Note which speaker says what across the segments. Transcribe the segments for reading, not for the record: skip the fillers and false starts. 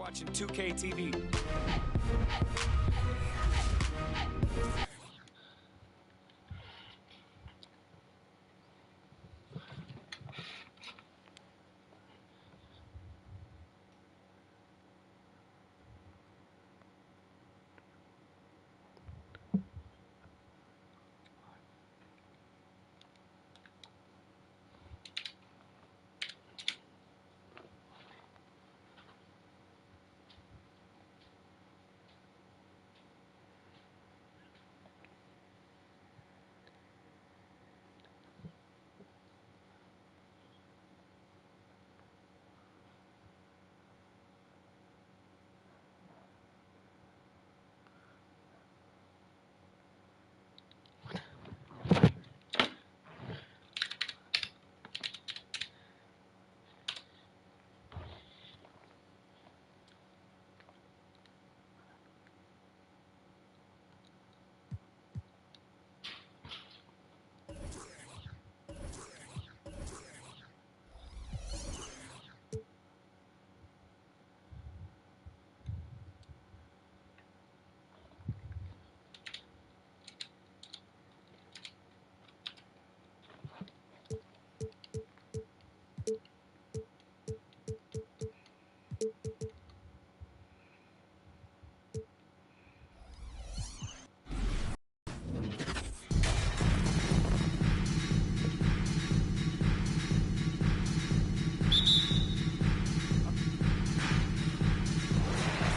Speaker 1: watching 2K TV.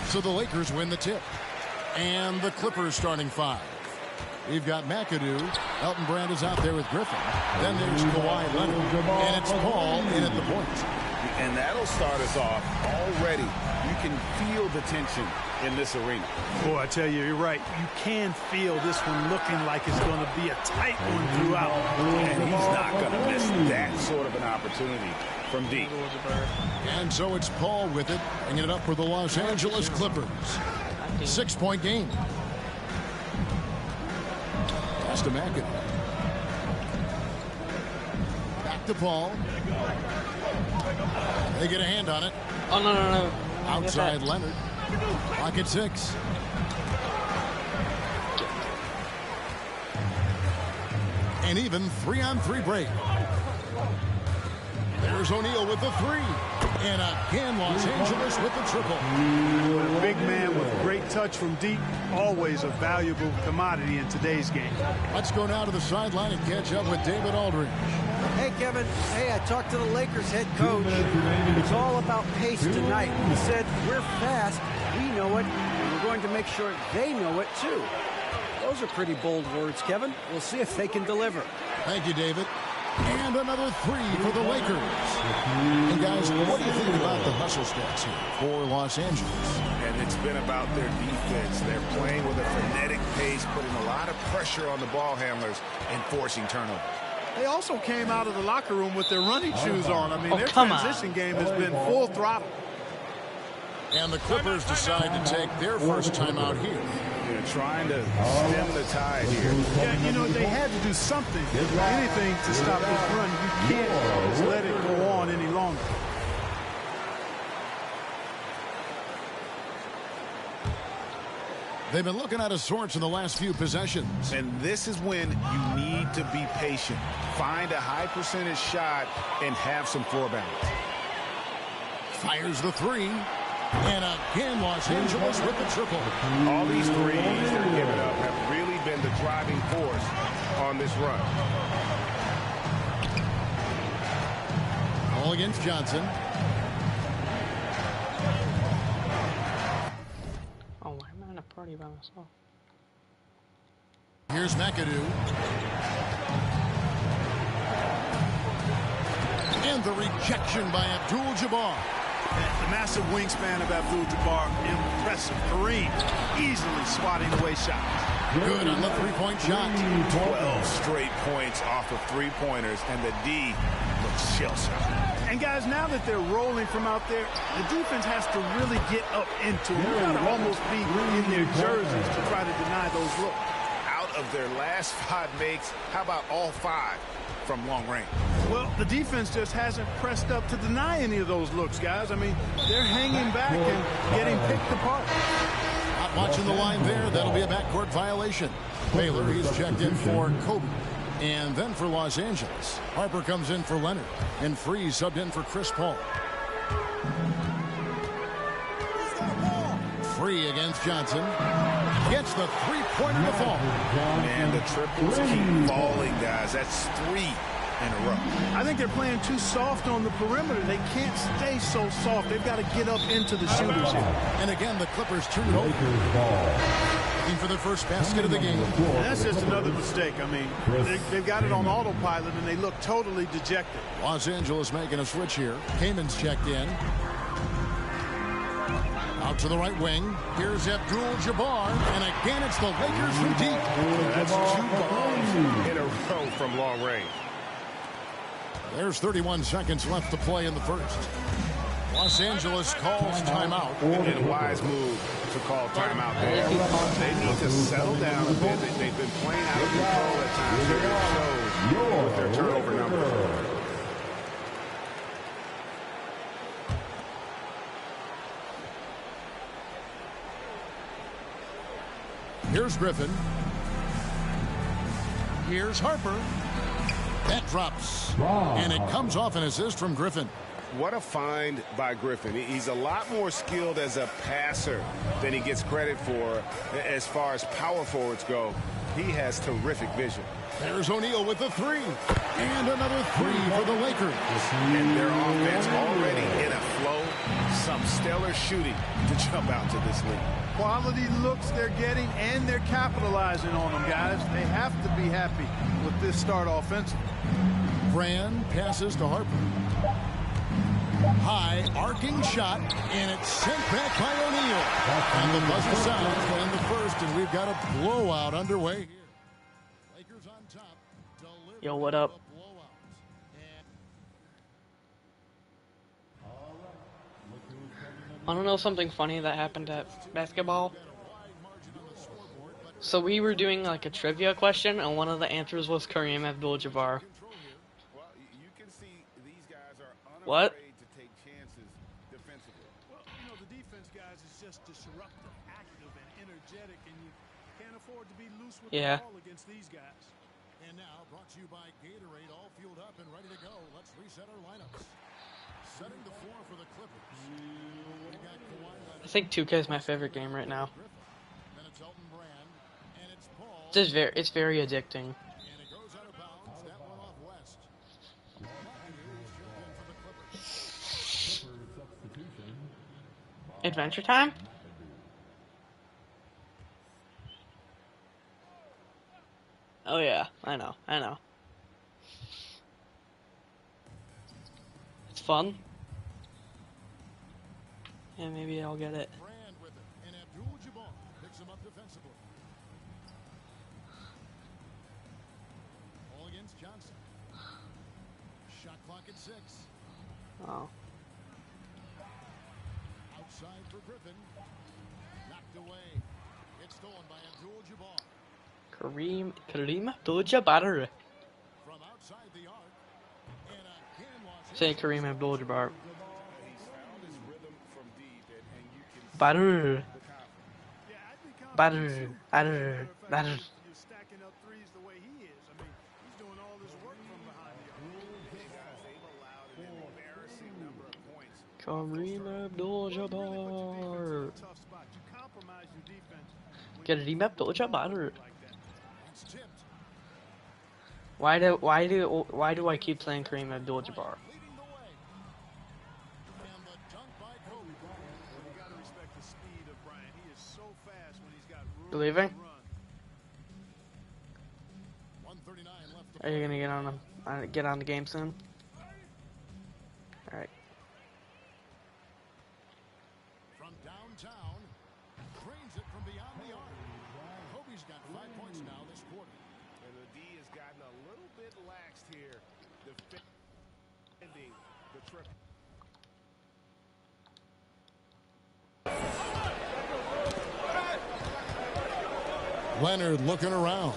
Speaker 2: So the Lakers win the tip. And the Clippers starting five. We've got McAdoo. Elton Brand is out there with Griffin. Then there's Kawhi Leonard. And it's Paul in at the point.
Speaker 3: And that'll start us off already. You can feel the tension in this arena.
Speaker 4: Boy, I tell you, you're right. You can feel this one looking like it's going to be a tight one throughout.
Speaker 3: And he's not going to miss that sort of an opportunity from deep.
Speaker 2: And so it's Paul with it, bringing it up for the Los Angeles Clippers. 6-point game. Pass to McAdoo. Back to Paul. They get a hand on it.
Speaker 5: Oh, no.
Speaker 2: Outside Leonard. Clock at 6. An even 3-on-3 break. There's O'Neal with the 3. And again, Los Angeles with the triple.
Speaker 4: A big man with great touch from deep, always a valuable commodity in today's game.
Speaker 2: Let's go now to the sideline and catch up with David Aldridge.
Speaker 6: Hey, Kevin. Hey, I talked to the Lakers head coach. It's all about pace tonight. He said, we're fast, we know it, and we're going to make sure they know it, too. Those are pretty bold words, Kevin. We'll see if they can deliver.
Speaker 2: Thank you, David. And another 3 for the Lakers. And guys, what do you think about the hustle stats here for Los Angeles?
Speaker 3: And it's been about their defense. They're playing with a frenetic pace, putting a lot of pressure on the ball handlers and forcing turnovers.
Speaker 4: They also came out of the locker room with their running shoes on. I mean, their transition game has been full throttle.
Speaker 2: And the Clippers decide to take their first time out here.
Speaker 3: They're trying to stem the tide here.
Speaker 4: Yeah, you know, they had to do something, anything to stop this run. You can't just let it go on any longer.
Speaker 2: They've been looking out of sorts in the last few possessions.
Speaker 3: And this is when you need to be patient. Find a high percentage shot and have some floor balance.
Speaker 2: Fires the 3. And again, Los Angeles with the triple.
Speaker 3: All these threes they're giving up have really been the driving force on this run.
Speaker 2: All against Johnson.
Speaker 5: Oh, why am I in a party by myself?
Speaker 2: Here's McAdoo. And the rejection by Abdul-Jabbar.
Speaker 4: The massive wingspan of Abdul-Jabbar, impressive. Kareem easily swatting away shots.
Speaker 2: Good on the three-point shot.
Speaker 3: 12 straight points off of three-pointers, and the D looks shell-shocked.
Speaker 4: And guys, now that they're rolling from out there, the defense has to really get up into it. You gotta almost be in their jerseys to try to deny those looks.
Speaker 3: Out of their last 5 makes, how about all 5 from long range?
Speaker 4: Well, the defense just hasn't pressed up to deny any of those looks, guys. I mean, they're hanging back and getting picked apart.
Speaker 2: Not watching the line there. That'll be a backcourt violation. Baylor, he's checked in for Kobe. And then for Los Angeles, Harper comes in for Leonard. And Free subbed in for Chris Paul. Free against Johnson. Gets the three-pointer to fall.
Speaker 3: And the triples keep falling, guys. That's 3 in a row.
Speaker 4: I think they're playing too soft on the perimeter. They can't stay so soft. They've got to get up into the shooters here.
Speaker 2: And again, the Clippers turn it over. Looking for their first basket of the game.
Speaker 4: And that's just another mistake. I mean, they've got it on autopilot, and they look totally dejected.
Speaker 2: Los Angeles making a switch here. Kamen's checked in. Out to the right wing. Here's Abdul-Jabbar. And again, it's the Lakers from deep.
Speaker 3: That's 2 balls in a row from long range.
Speaker 2: There's 31 seconds left to play in the first. Los Angeles calls timeout.
Speaker 3: And a wise move to call timeout there. They need to settle down a bit. They've been playing out of control at times. It shows with their turnover numbers.
Speaker 2: Here's Griffin. Here's Harper. That drops. And it comes off an assist from Griffin.
Speaker 3: What a find by Griffin. He's a lot more skilled as a passer than he gets credit for as far as power forwards go. He has terrific vision.
Speaker 2: There's O'Neal with the 3. And another 3 for the Lakers.
Speaker 3: And their offense already in a flow. Some stellar shooting to jump out to this league.
Speaker 4: Quality looks they're getting, and they're capitalizing on them, guys. They have to be happy with this start offensively.
Speaker 2: Fran passes to Harper. High arcing shot, and it's sent back by O'Neal. And the buzzer sounds to end the first, and we've got a blowout underway here. Lakers on top.
Speaker 5: Yo, what up? I don't know something funny that happened at basketball. So we were doing like a trivia question, and one of the answers was Kareem Abdul-Jabbar.
Speaker 3: Well, you can see these guys are
Speaker 5: What?
Speaker 3: unafraid to take chances defensively.
Speaker 4: Well, you know, the defense, guys, is just disruptive, active, and energetic, and you can't afford to be loose with
Speaker 5: Yeah.
Speaker 4: the ball against these guys.
Speaker 2: And now, brought to you by Gatorade, all fueled up and ready to go. Let's reset our lineups. Setting the floor for the Clippers. We've got Kawhi Leonard.
Speaker 5: I think 2K is my favorite game right now.
Speaker 2: Then it's Elton Brand, and it's Paul.
Speaker 5: It's very addicting.
Speaker 2: And it goes out of bounds. That one off West.
Speaker 5: Adventure Time? Oh yeah, I know. It's fun. Yeah, maybe I'll get it.
Speaker 2: Brand with it, and Abdul-Jabbar picks him up defensively. All against Johnson. Shot clock at 6.
Speaker 5: Oh.
Speaker 2: Outside for Griffin. Knocked away. It's stolen by Abdul-Jabbar.
Speaker 5: Kareem Abdul-Jabbar.
Speaker 2: From outside the arc. And again lost.
Speaker 5: Say Kareem Abdul-Jabbar.
Speaker 3: He's found his rhythm from deep, and you can
Speaker 5: Batter.
Speaker 4: Yeah, I'd be confident
Speaker 5: Batter.
Speaker 4: too.
Speaker 5: Batter. Batter.
Speaker 4: You're stacking up threes the way he is. I mean, he's doing all this work from behind the arc.
Speaker 3: guys, they've allowed an embarrassing number of points.
Speaker 5: Kareem Abdul-Jabbar.
Speaker 4: Tough spot. You compromise your defense.
Speaker 5: Kareem Abdul-Jabbar.
Speaker 4: Like that.
Speaker 2: It's tipped.
Speaker 5: Why do I keep saying Kareem Abdul-Jabbar?
Speaker 2: Leading the way. And the dunk by Kobe.
Speaker 4: You got to respect the speed of Bryant. He is so fast when he's got room
Speaker 5: You leaving?
Speaker 4: to run.
Speaker 2: 139 left to
Speaker 5: Are you gonna get on the game soon? All right.
Speaker 2: from downtown. Trains it from beyond the arc. Kobe's got 5 points now this quarter.
Speaker 3: And the D has gotten a little bit laxed here, defending the triple.
Speaker 2: Leonard looking around.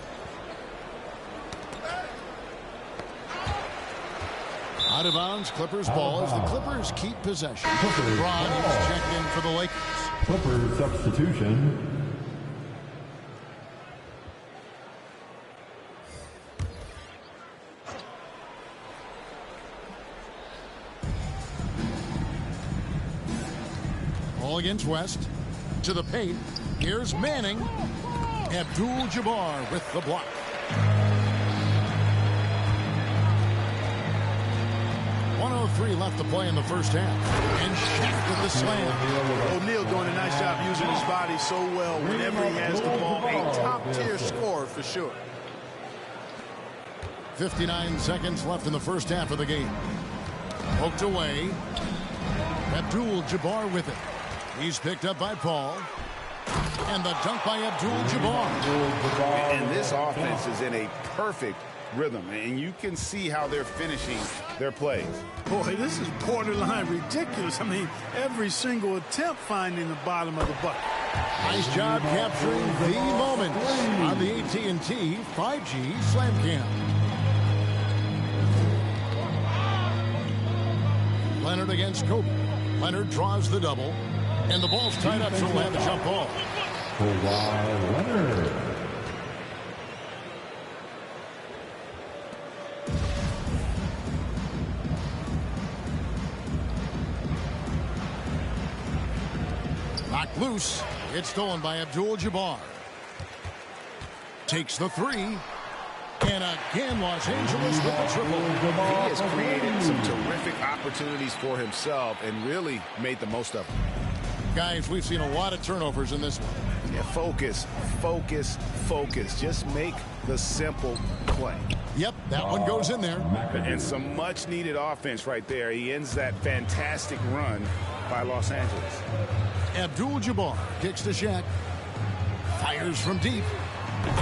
Speaker 2: Out of bounds, Clippers ball as the Clippers keep possession. Bron is checked in for the Lakers.
Speaker 1: Clippers substitution.
Speaker 2: Ball against West. To the paint. Here's Manning. Abdul-Jabbar with the block. .103 left to play in the first half. And Shaq with the slam.
Speaker 4: O'Neal doing a nice job using his body so well whenever he has the ball. A top-tier scorer for sure.
Speaker 2: 59 seconds left in the first half of the game. Poked away. Abdul-Jabbar with it. He's picked up by Paul. And the dunk by Abdul-Jabbar.
Speaker 3: And this offense is in a perfect rhythm, and you can see how they're finishing their plays.
Speaker 4: Boy, this is borderline ridiculous. I mean, every single attempt finding the bottom of the bucket.
Speaker 2: Nice job capturing the moment on the AT&T 5G Slam Cam. Leonard against Kobe. Leonard draws the double, and the ball's tied up, so he'll have the jump ball.
Speaker 1: Kawhi Leonard.
Speaker 2: Knocked loose. It's stolen by Abdul-Jabbar. Takes the three. And again, Los Angeles with the triple.
Speaker 3: He has created some terrific opportunities for himself and really made the most of them.
Speaker 2: Guys, we've seen a lot of turnovers in this one.
Speaker 3: Yeah, focus, focus, focus. Just make the simple play.
Speaker 2: Yep, that one goes in there.
Speaker 3: And some much-needed offense right there. He ends that fantastic run by Los Angeles.
Speaker 2: Abdul-Jabbar kicks to Shaq. Fires from deep.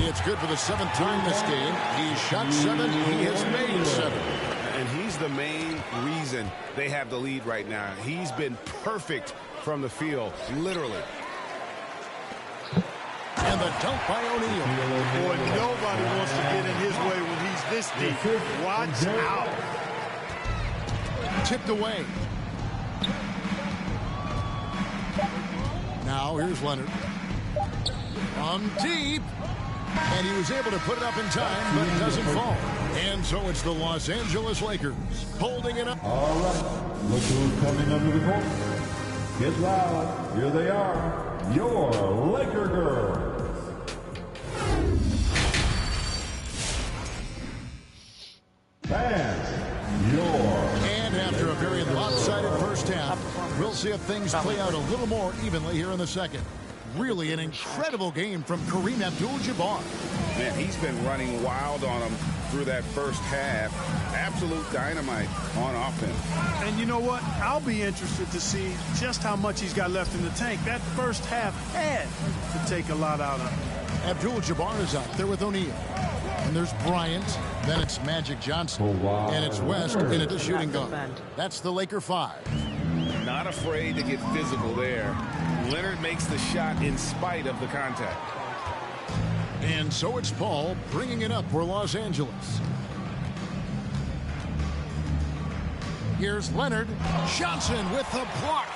Speaker 2: It's good for the seventh time this game. He's shot 7. He has made 7.
Speaker 3: And he's the main reason they have the lead right now. He's been perfect from the field, literally.
Speaker 2: And the dunk by O'Neal.
Speaker 4: Boy, nobody wants to get in his way when he's this deep. Watch out.
Speaker 2: Tipped away. Now here's Leonard. From deep. And he was able to put it up in time, but it doesn't fall. And so it's the Los Angeles Lakers holding it up.
Speaker 1: All right. Look who's coming under the court. Get loud. Here they are. Your Laker girls. Fans, your.
Speaker 2: And after a very lopsided first half, we'll see if things play out a little more evenly here in the second. Really an incredible game from Kareem Abdul-Jabbar.
Speaker 3: Man, he's been running wild on him through that first half. Absolute dynamite on offense.
Speaker 4: And you know what? I'll be interested to see just how much he's got left in the tank. That first half had to take a lot out of him.
Speaker 2: Abdul-Jabbar is out there with O'Neal. And there's Bryant. Then it's Magic Johnson. And it's West in at the shooting guard. That's the Laker 5.
Speaker 3: Not afraid to get physical there. Leonard makes the shot in spite of the contact.
Speaker 2: And so it's Paul bringing it up for Los Angeles. Here's Leonard. Johnson with the block.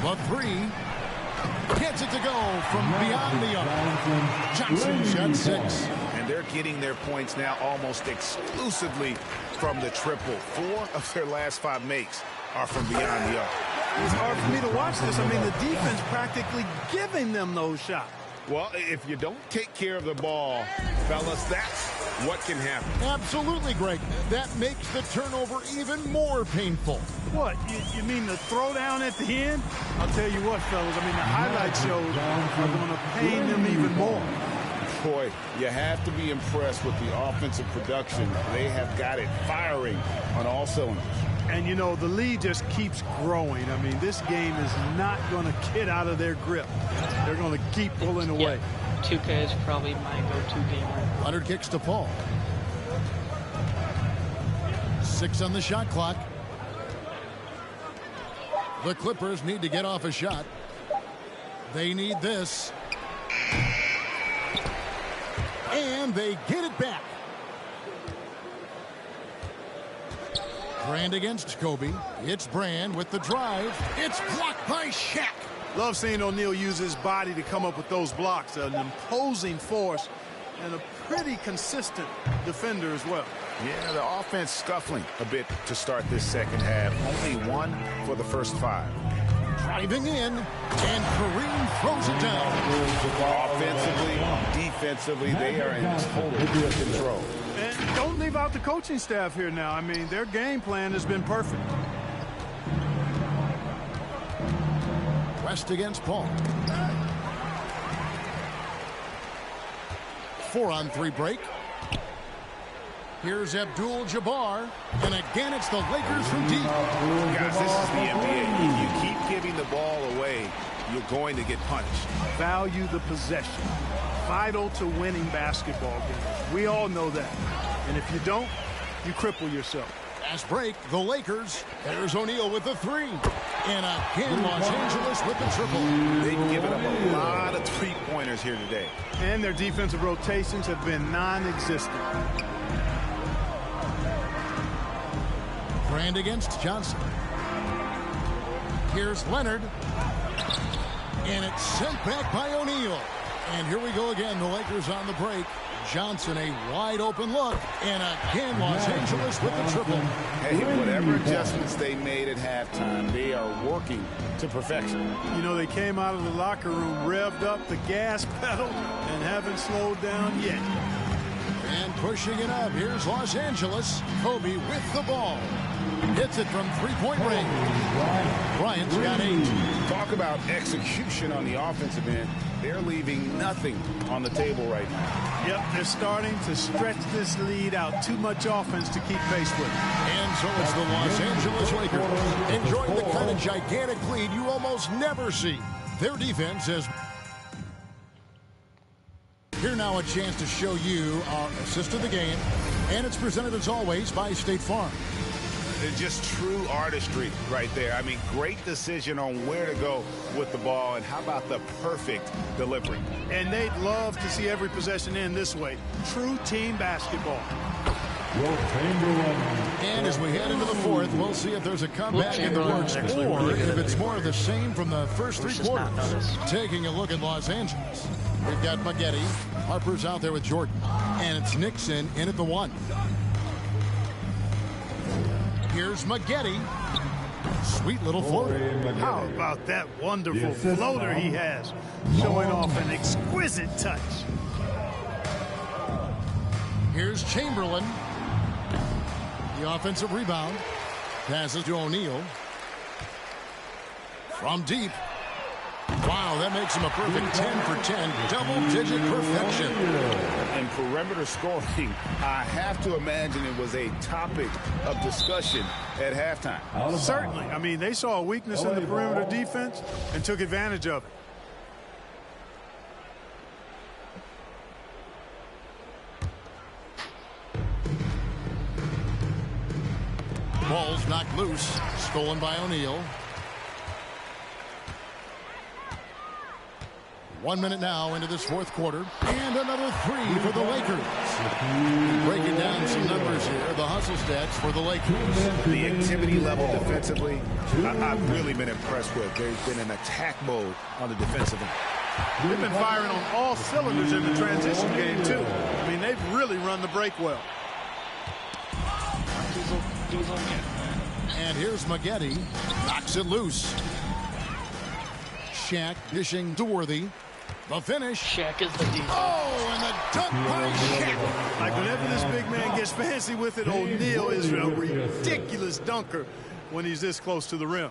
Speaker 2: The three. Gets it to go from beyond the arc. Johnson's got 6.
Speaker 3: And they're getting their points now almost exclusively from the triple. 4 of their last 5 makes are from beyond the arc.
Speaker 4: It's hard for me to watch this. I mean, the defense practically giving them those shots.
Speaker 3: Well, if you don't take care of the ball, fellas, that's what can happen.
Speaker 2: Absolutely, Greg. That makes the turnover even more painful.
Speaker 4: What, you mean the throwdown at the end? I'll tell you what, fellas, I mean, the highlight shows are going to pain them even more.
Speaker 3: Boy, you have to be impressed with the offensive production. They have got it firing on all cylinders.
Speaker 4: And, you know, the lead just keeps growing. I mean, this game is not going to get out of their grip. They're going to keep pulling away.
Speaker 5: Yeah, 2K is probably my go-to game right now.
Speaker 2: Leonard kicks to Paul. 6 on the shot clock. The Clippers need to get off a shot. They need this. And they get it back. Brand against Kobe. It's Brand with the drive. It's blocked by Shaq.
Speaker 4: Love seeing O'Neal use his body to come up with those blocks. An imposing force and a pretty consistent defender as well.
Speaker 3: Yeah, the offense scuffling a bit to start this second half. Only one for the first 5.
Speaker 2: Driving in, and Kareem throws it down.
Speaker 3: Offensively, defensively, they are in total control.
Speaker 4: And don't leave out the coaching staff here now. I mean, their game plan has been perfect.
Speaker 2: West against Paul. 4-on-3 break. Here's Abdul-Jabbar, and again it's the Lakers from deep.
Speaker 3: Guys, this is the NBA. You keep giving the ball away, you're going to get punished.
Speaker 4: Value the possession. Vital to winning basketball games. We all know that. And if you don't, you cripple yourself.
Speaker 2: Fast break, the Lakers. There's O'Neal with the 3. And again, Los Angeles with the triple.
Speaker 3: They've given up a lot of three-pointers here today.
Speaker 4: And their defensive rotations have been non-existent.
Speaker 2: Brand against Johnson. Here's Leonard. And it's sent back by O'Neal. And here we go again, the Lakers on the break. Johnson, a wide open look. And again, Los Angeles with the triple.
Speaker 3: Hey, whatever adjustments they made at halftime, they are working to perfection.
Speaker 4: You know, they came out of the locker room, revved up the gas pedal, and haven't slowed down yet.
Speaker 2: And pushing it up, here's Los Angeles. Kobe with the ball. Hits it from three-point range. Bryant's got 8.
Speaker 3: Talk about execution on the offensive end. They're leaving nothing on the table right now.
Speaker 4: Yep, they're starting to stretch this lead out. Too much offense to keep pace with.
Speaker 2: And so it's the Los Angeles Lakers enjoying the kind of gigantic lead you almost never see. Their defense is... Here now a chance to show you our assist of the game. And it's presented as always by State Farm.
Speaker 3: It's just true artistry right there. I mean, great decision on where to go with the ball, and how about the perfect delivery?
Speaker 4: And they'd love to see every possession end this way. True team basketball.
Speaker 2: And as we head into the fourth, we'll see if there's a comeback in the works, or if it's more of the same from the first 3 quarters. Taking a look at Los Angeles. We've got Maggette. Harper's out there with Jordan. And it's Nixon in at the 1. Here's Maggette. Sweet little floater.
Speaker 4: How about that wonderful floater he has? Showing off an exquisite touch.
Speaker 2: Here's Chamberlain. The offensive rebound. Passes to O'Neal. From deep. Wow, that makes him a perfect 10 for 10. Double-digit perfection.
Speaker 3: And perimeter scoring, I have to imagine it was a topic of discussion at halftime.
Speaker 4: Certainly. I mean, they saw a weakness in the perimeter defense and took advantage of it.
Speaker 2: Ball's knocked loose. Stolen by O'Neal. 1 minute now into this fourth quarter. And another 3 for the Lakers. Breaking down some numbers here. The hustle stats for the Lakers.
Speaker 3: The activity level defensively, I've really been impressed with. There's been an attack mode on the defensive end.
Speaker 4: They've been firing on all cylinders in the transition game, too. I mean, they've really run the break well.
Speaker 2: And here's Maggette. Knocks it loose. Shaq dishing to Worthy. The finish.
Speaker 5: Shaq is the defense.
Speaker 2: Oh, and the dunk by Shaq.
Speaker 4: Like whenever this big man gets fancy with it, O'Neal is a ridiculous dunker when he's this close to the rim.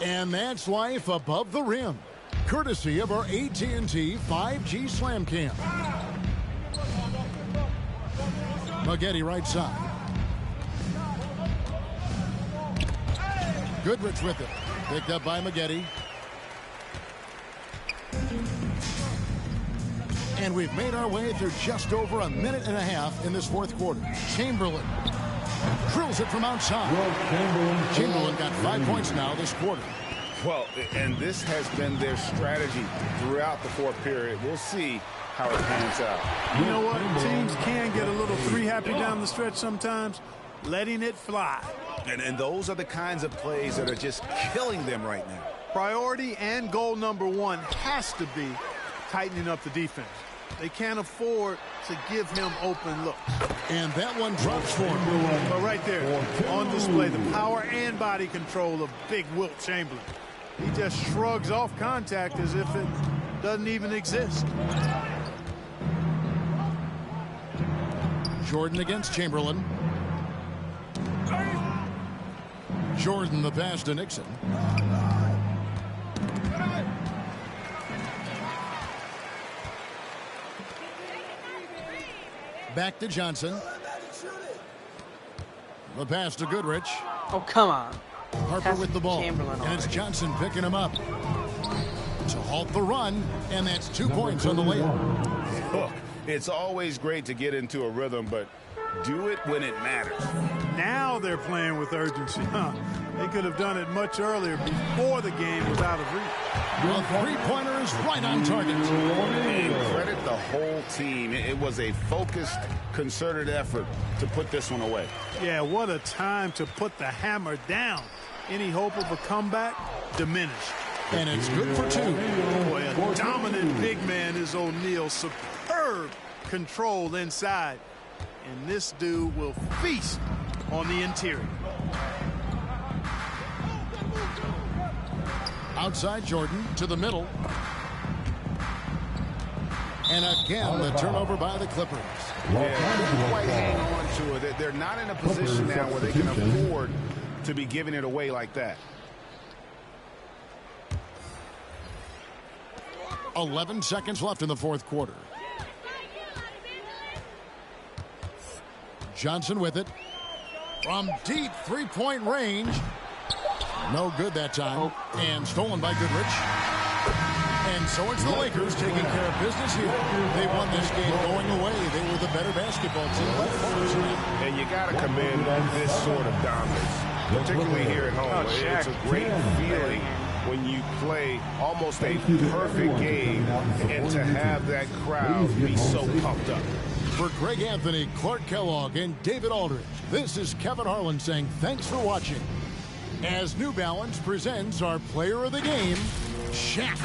Speaker 2: And that's life above the rim. Courtesy of our AT&T 5G Slam Cam. Maggette right side. Goodrich with it. Picked up by Maggette. And we've made our way through just over a minute and a half in this fourth quarter. Chamberlain drills it from outside. Chamberlain got 5 points now this quarter.
Speaker 3: Well, and this has been their strategy throughout the fourth period. We'll see how it pans out.
Speaker 4: You know what? Teams can get a little three-happy down the stretch sometimes, letting it fly.
Speaker 3: And those are the kinds of plays that are just killing them right now.
Speaker 4: Priority and goal number one has to be tightening up the defense. They can't afford to give him open looks.
Speaker 2: And that one drops for him.
Speaker 4: But right there, on display, the power and body control of big Wilt Chamberlain. He just shrugs off contact as if it doesn't even exist.
Speaker 2: Jordan against Chamberlain. Jordan the pass to Nixon. Back to Johnson. The pass to Goodrich.
Speaker 5: Oh, come on.
Speaker 2: Harper
Speaker 5: Pass
Speaker 2: with the ball.
Speaker 5: Chamberlain
Speaker 2: And it's
Speaker 5: already.
Speaker 2: Johnson picking him up to halt the run. And that's 2 points on the layup.
Speaker 3: Look, it's always great to get into a rhythm, but do it when it matters.
Speaker 4: Now they're playing with urgency. They could have done it much earlier before the game was out of reach.
Speaker 2: The three-pointer is right on target.
Speaker 3: And credit the whole team. It was a focused, concerted effort to put this one away.
Speaker 4: Yeah, what a time to put the hammer down. Any hope of a comeback diminished.
Speaker 2: And it's good for 2.
Speaker 4: Boy, a dominant big man is O'Neal. Superb control inside. And this dude will feast on the interior.
Speaker 2: Outside Jordan to the middle. And again, the turnover by the Clippers.
Speaker 3: Yeah, they can't quite hang on to it. They're not in a position now where they can afford to be giving it away like that.
Speaker 2: 11 seconds left in the fourth quarter. Johnson with it. From deep three-point range. No good that time. And stolen by Goodrich. And so it's the Lakers taking care of business here. They won this game going away. They were the better basketball team by far tonight.
Speaker 3: And you got to commend this sort of dominance, particularly here at home. It's a great feeling when you play almost a perfect game and to have that crowd be so pumped up.
Speaker 2: For Greg Anthony, Clark Kellogg, and David Aldridge, this is Kevin Harlan saying thanks for watching. As New Balance presents our player of the game, Shaq.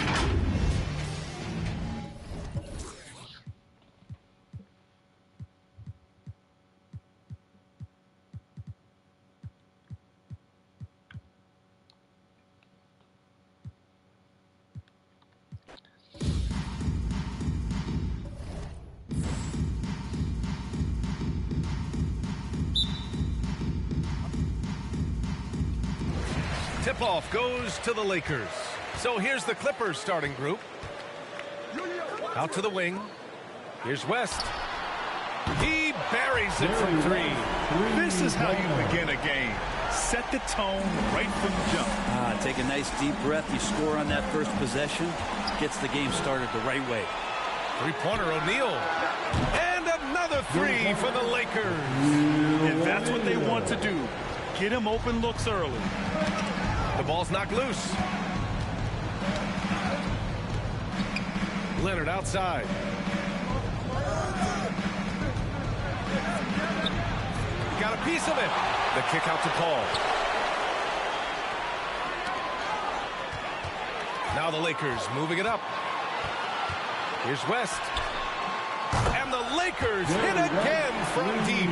Speaker 7: Tip-off goes to the Lakers. So here's the Clippers starting group. Out to the wing. Here's West. He buries it from 3.
Speaker 8: This is how you begin a game. Set the tone right from the jump.
Speaker 9: Take a nice deep breath. You score on that first possession. Gets the game started the right way.
Speaker 7: Three-pointer O'Neal. And another 3 for the Lakers.
Speaker 8: And that's what they want to do. Get him open looks early.
Speaker 7: The ball's knocked loose. Leonard outside. Got a piece of it. The kick out to Paul. Now the Lakers moving it up. Here's West. And the Lakers hit again from deep.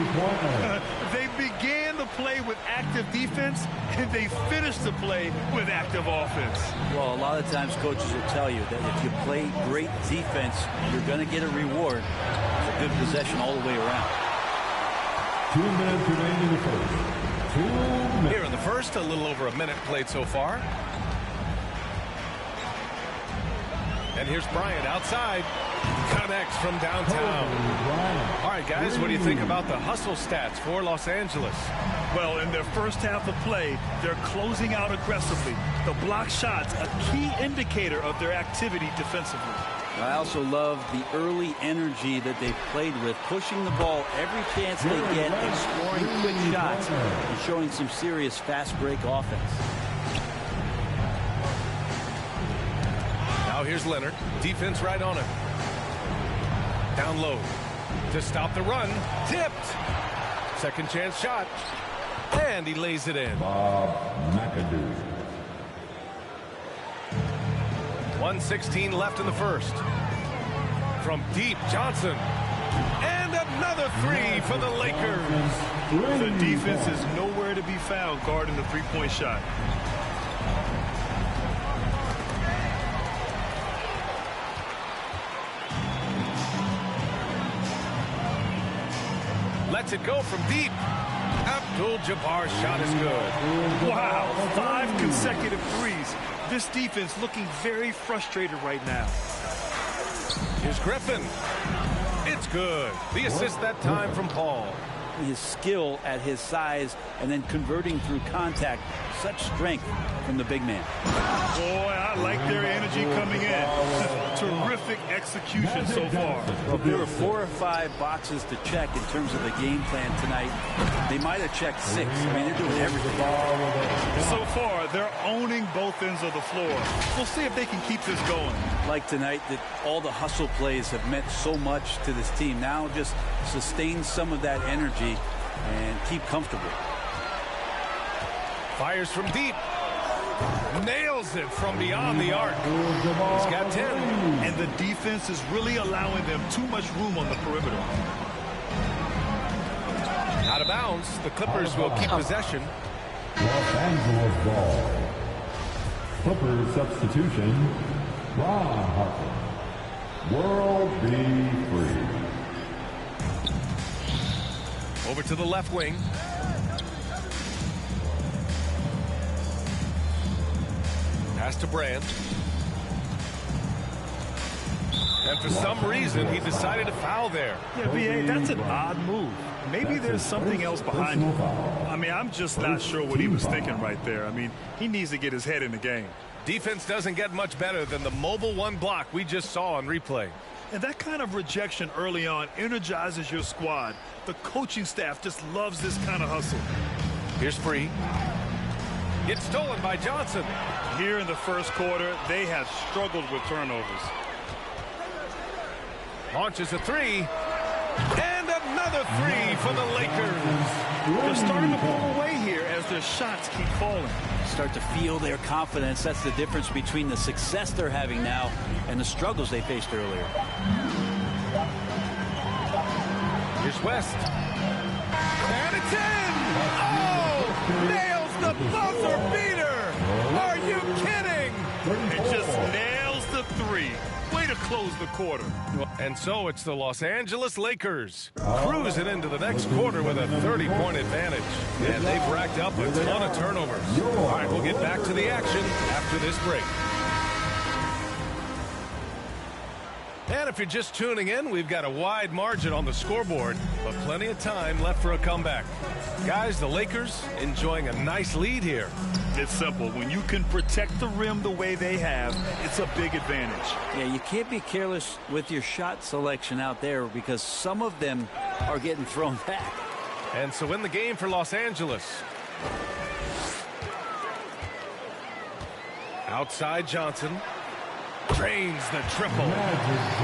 Speaker 8: They began the play with active defense, and they finished the play with active offense.
Speaker 9: Well, a lot of times coaches will tell you that if you play great defense, you're going to get a reward. It's a good possession all the way around.
Speaker 1: 2 minutes remaining in the first. 2 minutes.
Speaker 7: Here in the first, a little over a minute played so far. And here's Bryant outside. Connects from downtown. All right, guys, what do you think about the hustle stats for Los Angeles?
Speaker 8: Well, in their first half of play, they're closing out aggressively. The block shots, a key indicator of their activity defensively.
Speaker 9: I also love the early energy that they've played with, pushing the ball every chance they get and scoring quick shots and showing some serious fast break offense.
Speaker 7: here's Leonard. Defense right on him. Down low to stop the run. Tipped. Second chance shot. And he lays it in.
Speaker 1: Bob McAdoo.
Speaker 7: 1:16 left in the first. From deep, Johnson. And another three for the Lakers.
Speaker 8: The defense is nowhere to be found guarding the three-point shot.
Speaker 7: Lets it go from deep. Abdul-Jabbar's shot is good.
Speaker 8: Wow, 5 consecutive threes. This defense looking very frustrated right now.
Speaker 7: Here's Griffin. It's good. The assist that time from Paul.
Speaker 9: His skill at his size and then converting through contact. Such strength from the big man.
Speaker 8: Boy, I like their energy coming in. Terrific execution so far.
Speaker 9: Well, there were 4 or 5 boxes to check in terms of the game plan tonight. They might have checked 6. I mean, they're doing everything.
Speaker 8: So far, they're owning both ends of the floor. We'll see if they can keep this going.
Speaker 9: Like tonight, that all the hustle plays have meant so much to this team. Now just sustain some of that energy and keep comfortable.
Speaker 7: Fires from deep. Nails it from beyond the arc. He's got 10.
Speaker 8: And the defense is really allowing them too much room on the perimeter.
Speaker 7: Out of bounds. The Clippers will keep possession.
Speaker 1: Los Angeles ball. Clippers substitution. Ron Harper. World be free.
Speaker 7: Over to the left wing. Pass to Brand. And for some reason, he decided to foul there.
Speaker 8: Yeah, B.A., that's an odd move. Maybe there's something else behind it. I mean, I'm just not sure what he was thinking right there. I mean, he needs to get his head in the game.
Speaker 7: Defense doesn't get much better than the mobile one block we just saw on replay.
Speaker 8: And that kind of rejection early on energizes your squad. The coaching staff just loves this kind of hustle.
Speaker 7: Here's Free. It's stolen by Johnson.
Speaker 8: Here in the first quarter, they have struggled with turnovers.
Speaker 7: Launches a three. And another three for the Lakers.
Speaker 8: They're starting to pull away here as their shots keep falling.
Speaker 9: Start to feel their confidence. That's the difference between the success they're having now and the struggles they faced earlier.
Speaker 7: Here's West. And it's in! Oh! Nails the buzzer beater! Are you kidding?
Speaker 8: It just nails the three. Way to close the quarter.
Speaker 7: And so it's the Los Angeles Lakers cruising into the next quarter with a 30-point advantage. And they've racked up a ton of turnovers. All right, we'll get back to the action after this break. And if you're just tuning in, we've got a wide margin on the scoreboard, but plenty of time left for a comeback. Guys, the Lakers enjoying a nice lead here.
Speaker 8: It's simple. When you can protect the rim the way they have, it's a big advantage.
Speaker 9: Yeah, you can't be careless with your shot selection out there because some of them are getting thrown back.
Speaker 7: And so in the game for Los Angeles. Outside Johnson. Drains the triple.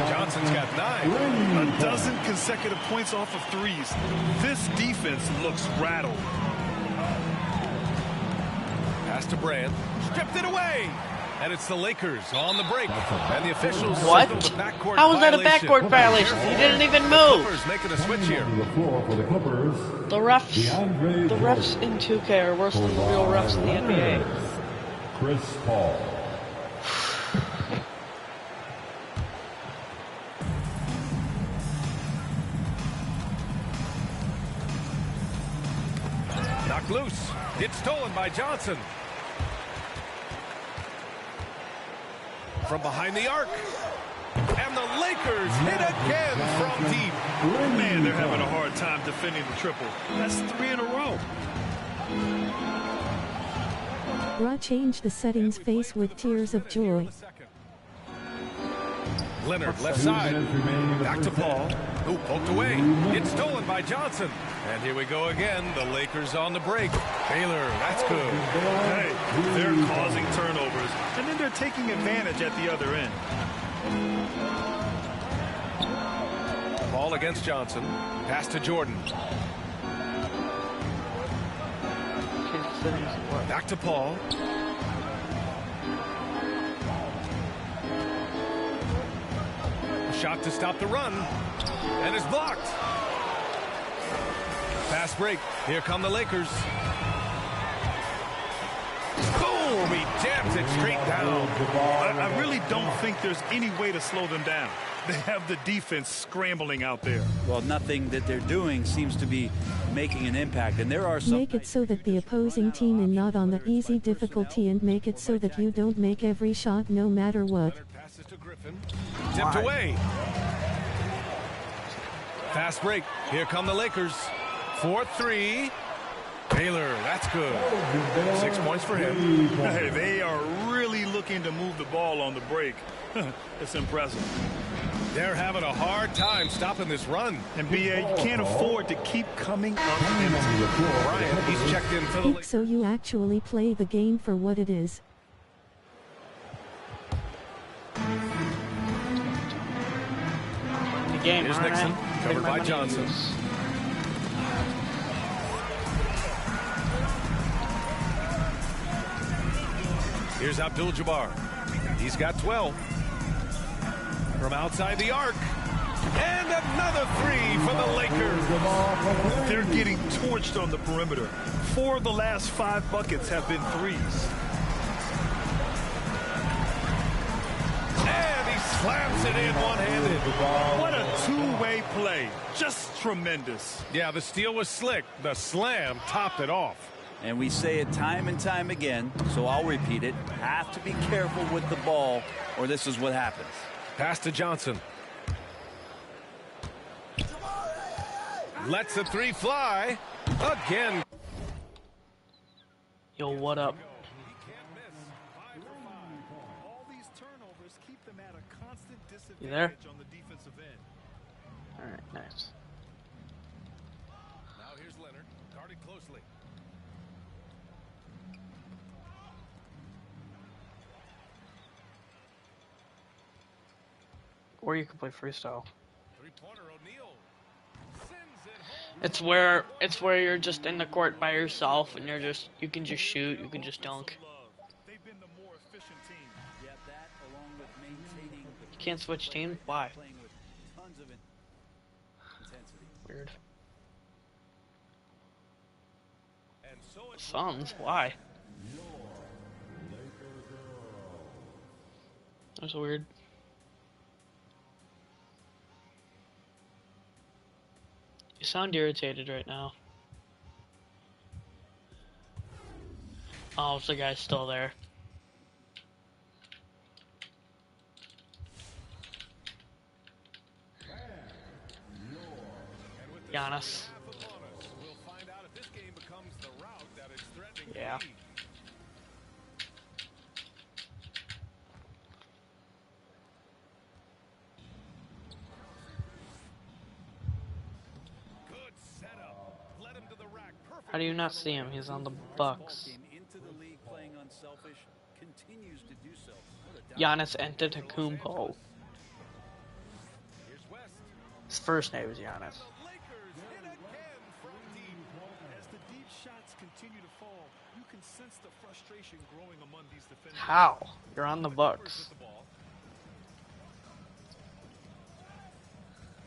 Speaker 7: Johnson's got 9.
Speaker 8: A dozen consecutive points off of threes. This defense looks rattled.
Speaker 7: Pass to Brand. Stripped it away. And it's the Lakers on the break. And the officials
Speaker 5: what?
Speaker 7: signal the backcourt
Speaker 5: How was that a
Speaker 7: violation.
Speaker 5: backcourt violation? He didn't even move.
Speaker 7: Clippers making a switch here.
Speaker 1: The floor for the Clippers.
Speaker 5: The refs in 2K are worse than the real refs in the NBA.
Speaker 1: Chris Paul.
Speaker 7: Knocked loose. It's stolen by Johnson. From behind the arc. And the Lakers hit again from deep.
Speaker 8: Man, they're having a hard time defending the triple. That's 3 in a row.
Speaker 10: Ra changed the settings face with tears of joy.
Speaker 7: Leonard, left side. Back to Paul. Who poked away. It's stolen by Johnson. And here we go again. The Lakers on the break. Baylor, that's good.
Speaker 8: Hey, they're causing turnovers, and then they're taking advantage at the other end.
Speaker 7: Ball against Johnson. Pass to Jordan. Back to Paul. Shot to stop the run. And it's blocked. Fast break. Here come the Lakers. Boom! He jams it straight down.
Speaker 8: I really don't think there's any way to slow them down. They have the defense scrambling out there.
Speaker 9: Well, nothing that they're doing seems to be making an impact, and there are some...
Speaker 10: Make it so that the opposing team is not on the easy difficulty, and make it so that you don't make every shot no matter what.
Speaker 7: Passes to Griffin. Tipped away. Fast break. Here come the Lakers. 4-3. Baylor, that's good. 6 points for him.
Speaker 8: Hey, they are really looking to move the ball on the break. It's impressive.
Speaker 7: They're having a hard time stopping this run.
Speaker 8: And B.A., you can't afford to keep coming up empty.
Speaker 7: Bryant, he's checked in for the Lakers.
Speaker 10: So you actually play the game for what it is.
Speaker 5: The game,
Speaker 7: Here's
Speaker 5: all
Speaker 7: Nixon,
Speaker 5: right.
Speaker 7: covered
Speaker 5: Take my
Speaker 7: by
Speaker 5: money.
Speaker 7: Johnson. Here's Abdul-Jabbar. He's got 12. From outside the arc. And another three for the Lakers.
Speaker 8: They're getting torched on the perimeter. 4 of the last 5 buckets have been threes.
Speaker 7: And he slams it in one-handed.
Speaker 8: What a two-way play. Just tremendous.
Speaker 7: Yeah, the steal was slick. The slam topped it off.
Speaker 9: And we say it time and time again, so I'll repeat it. Have to be careful with the ball, or this is what happens.
Speaker 7: Pass to Johnson. Lets the three fly. Again.
Speaker 5: Yo, what up?
Speaker 8: All these turnovers keep them at a constant
Speaker 5: You there?
Speaker 8: disadvantage on the defensive end.
Speaker 5: All right, nice.
Speaker 7: Now here's Leonard, guarded closely.
Speaker 5: Or you can play freestyle.
Speaker 7: Three-pointer, O'Neal sends it home.
Speaker 5: It's where you're just in the court by yourself and you can just shoot, you can just dunk.
Speaker 8: They've been the more efficient team.
Speaker 9: Yeah, that along with maintaining the
Speaker 5: You can't switch teams? Why?
Speaker 9: playing with tons of intensity.
Speaker 5: Weird.
Speaker 7: And so it's
Speaker 5: Suns? Why? That's weird. You sound irritated right now. Oh, so the guy's still there. Giannis.
Speaker 7: we'll find out if this game becomes the route that is threatening
Speaker 5: Yeah.
Speaker 7: the lead. Good setup. Led him to the rack. Perfect.
Speaker 5: How do you not see him? He's on the Bucks.
Speaker 9: Into the league playing unselfish, continues to do so.
Speaker 5: Giannis Antetokounmpo.
Speaker 7: Here's West.
Speaker 5: His first name is Giannis.
Speaker 7: The Lakers hit again from deep.
Speaker 8: As the deep shots continue to fall, you can sense the frustration growing among these defenders.
Speaker 5: How? You're on the Bucks.
Speaker 7: With the ball.